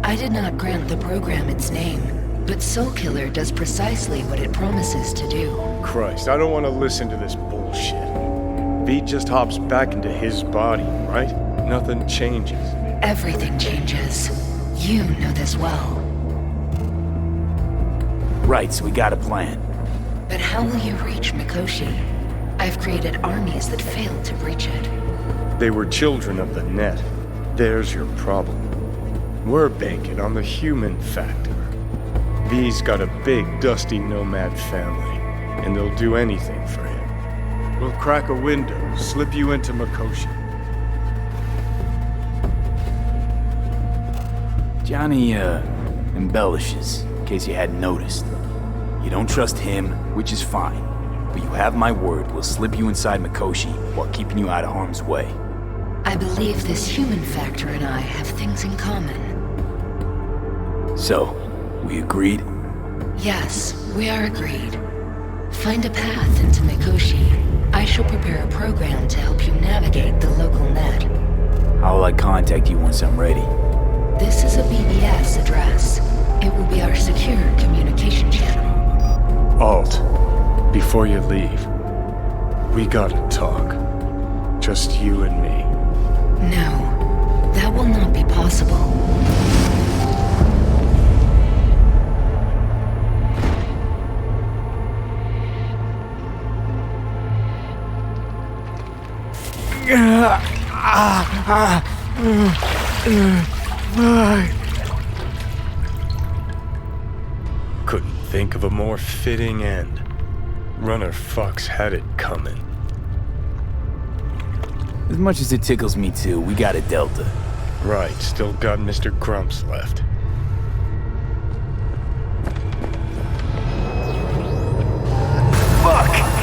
I did not grant the program its name, but Soul Killer does precisely what it promises to do. Christ, I don't want to listen to this bullshit. V just hops back into his body, right? Nothing changes. Everything changes. You know this well. Right, so we got a plan. But how will you reach Mikoshi? I've created armies that failed to breach it. They were children of the net. There's your problem. We're banking on the human factor. V's got a big, dusty Nomad family, and they'll do anything for him. We'll crack a window, slip you into Mikoshi. Johnny, embellishes, in case you hadn't noticed. You don't trust him, which is fine. But you have my word, we'll slip you inside Mikoshi while keeping you out of harm's way. I believe this human factor and I have things in common. So, we agreed? Yes, we are agreed. Find a path into Mikoshi. I shall prepare a program to help you navigate the local net. How will I contact you once I'm ready? This is a BBS address. It will be our secure communication channel. Alt, before you leave, we gotta talk. Just you and me. No, that will not be possible. Couldn't think of a more fitting end. Runner fucks had it coming. As much as it tickles me too, we got a Delta. Right, still got Mr. Grumps left. Fuck!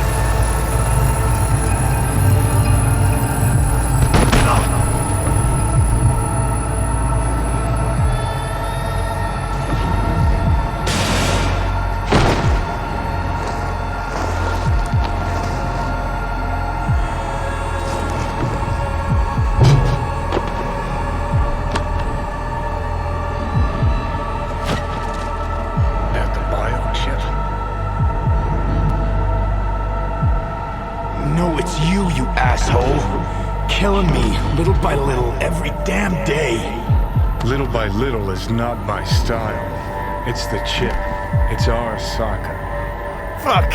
Killing me, little by little, every damn day. Little by little is not my style. It's the chip. It's Arasaka. Fuck!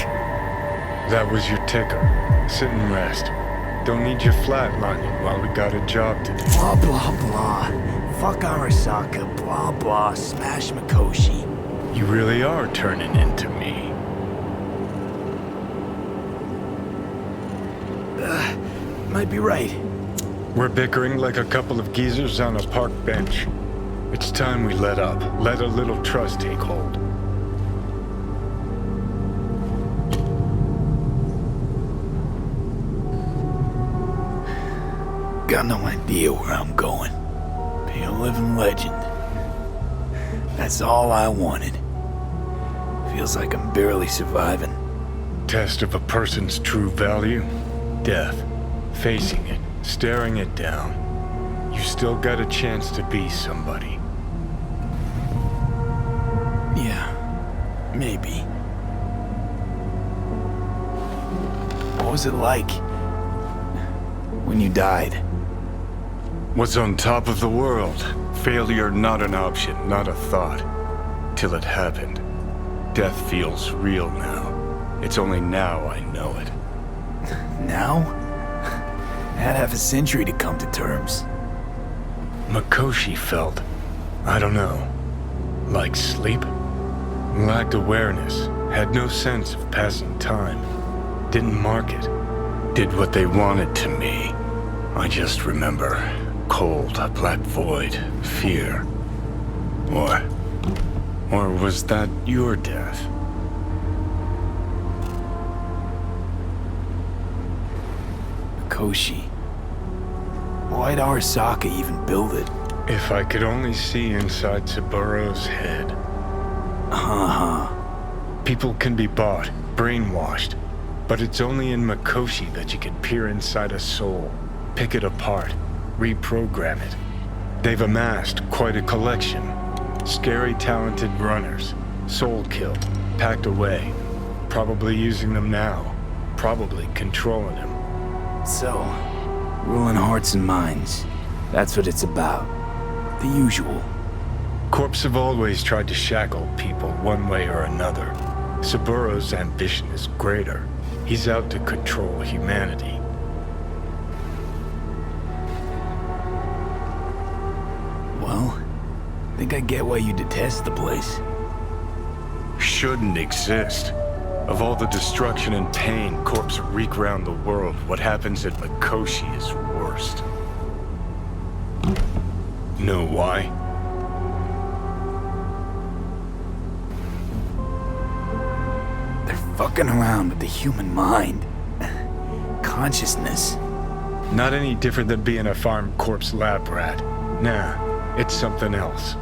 That was your ticker. Sit and rest. Don't need you flatlining while we got a job to do. Blah, blah, blah. Fuck Arasaka, blah, blah, smash Mikoshi. You really are turning into me. Might be right. We're bickering like a couple of geezers on a park bench. It's time we let up. Let a little trust take hold. Got no idea where I'm going. Be a living legend. That's all I wanted. Feels like I'm barely surviving. Test of a person's true value? Death. Facing it, staring it down. You still got a chance to be somebody. Yeah, maybe. What was it like when you died? Was on top of the world. Failure not an option, not a thought. Till it happened. Death feels real now. It's only now I know it. Now? Had half a century to come to terms. Mikoshi felt, I don't know, like sleep? Lacked awareness, had no sense of passing time. Didn't mark it. Did what they wanted to me. I just remember cold, a black void, fear. Or was that your death? Mikoshi. Why'd Arasaka even build it? If I could only see inside Saburo's head. People can be bought, brainwashed, but it's only in Mikoshi that you can peer inside a soul, pick it apart, reprogram it. They've amassed quite a collection. Scary, talented runners, soul-killed, packed away, probably using them now, probably controlling them. So, ruling hearts and minds. That's what it's about. The usual. Corps have always tried to shackle people one way or another. Saburo's ambition is greater. He's out to control humanity. Well, I think I get why you detest the place. Shouldn't exist. Of all the destruction and pain corpses wreak round the world, what happens at Mikoshi is worst. Know why? They're fucking around with the human mind. Consciousness. Not any different than being a farm corpse lab rat. Nah, it's something else.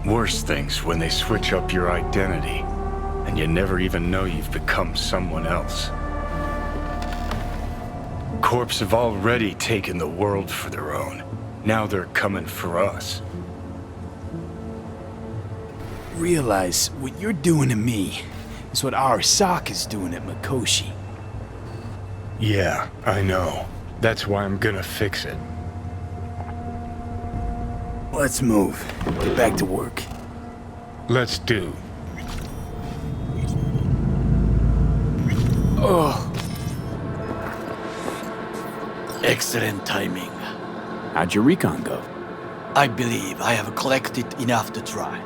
Worse things when they switch up your identity. And you never even know you've become someone else. Corps have already taken the world for their own. Now they're coming for us. Realize what you're doing to me is what Arasaka's doing at Mikoshi. Yeah, I know. That's why I'm gonna fix it. Let's move. Get back to work. Let's do. Oh. Excellent timing. How'd your recon go? I believe I have collected enough to try.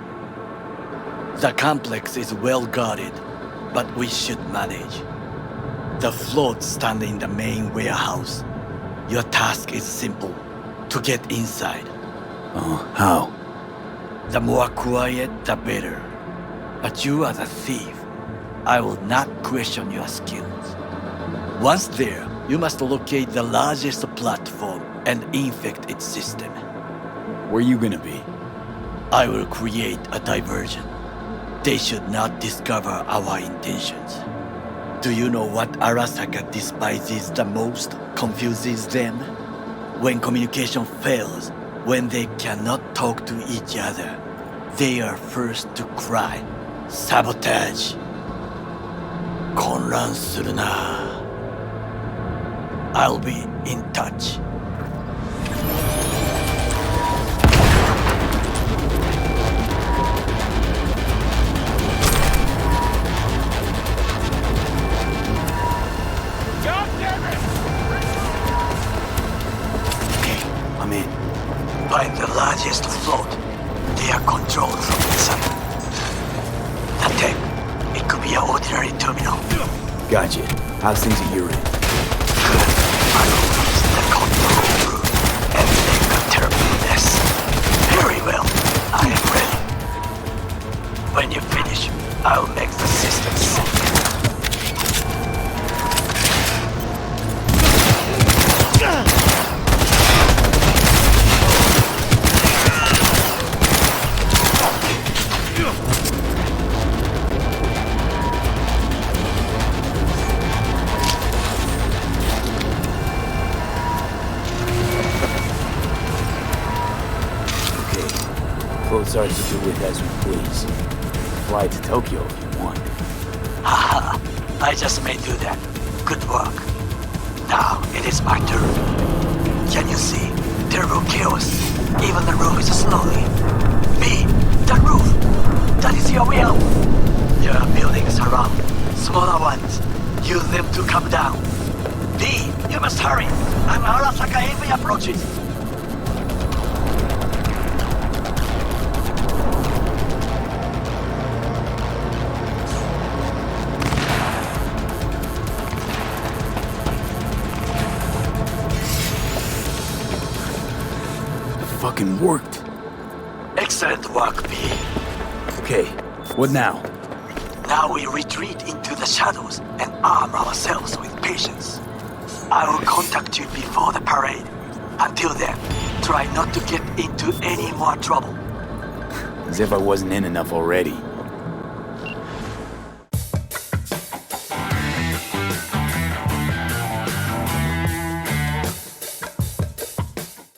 The complex is well guarded, but we should manage. The floats stand in the main warehouse. Your task is simple, to get inside. Oh, how? The more quiet, the better. But you are the thief. I will not question your skills. Once there, you must locate the largest platform and infect its system. Where you gonna be? I will create a diversion. They should not discover our intentions. Do you know what Arasaka despises the most, confuses them? When communication fails, when they cannot talk to each other, they are first to cry, sabotage. 混乱するな. I'll be in touch. Okay, I'm in. Find the largest float. They are controlled from inside. The tech. It could be an ordinary terminal. Gotcha. How's things at your end? Good. I will reach the control room and make a terrible mess. Very well. I am ready. When you finish, I'll make the system safe. Float's ours to do with as we please. Fly to Tokyo if you want. Haha, I just may do that. Good work. Now it is my turn. Can you see? Terrible chaos. Even the roof is slowly. B, that roof. That is your will. There are buildings around. Smaller ones. Use them to come down. B, you must hurry. I'm Arasaka Heavy approaches. Fucking worked. Excellent work, B. Okay, what now? Now we retreat into the shadows and arm ourselves with patience. I will contact you before the parade. Until then, try not to get into any more trouble. As if I wasn't in enough already.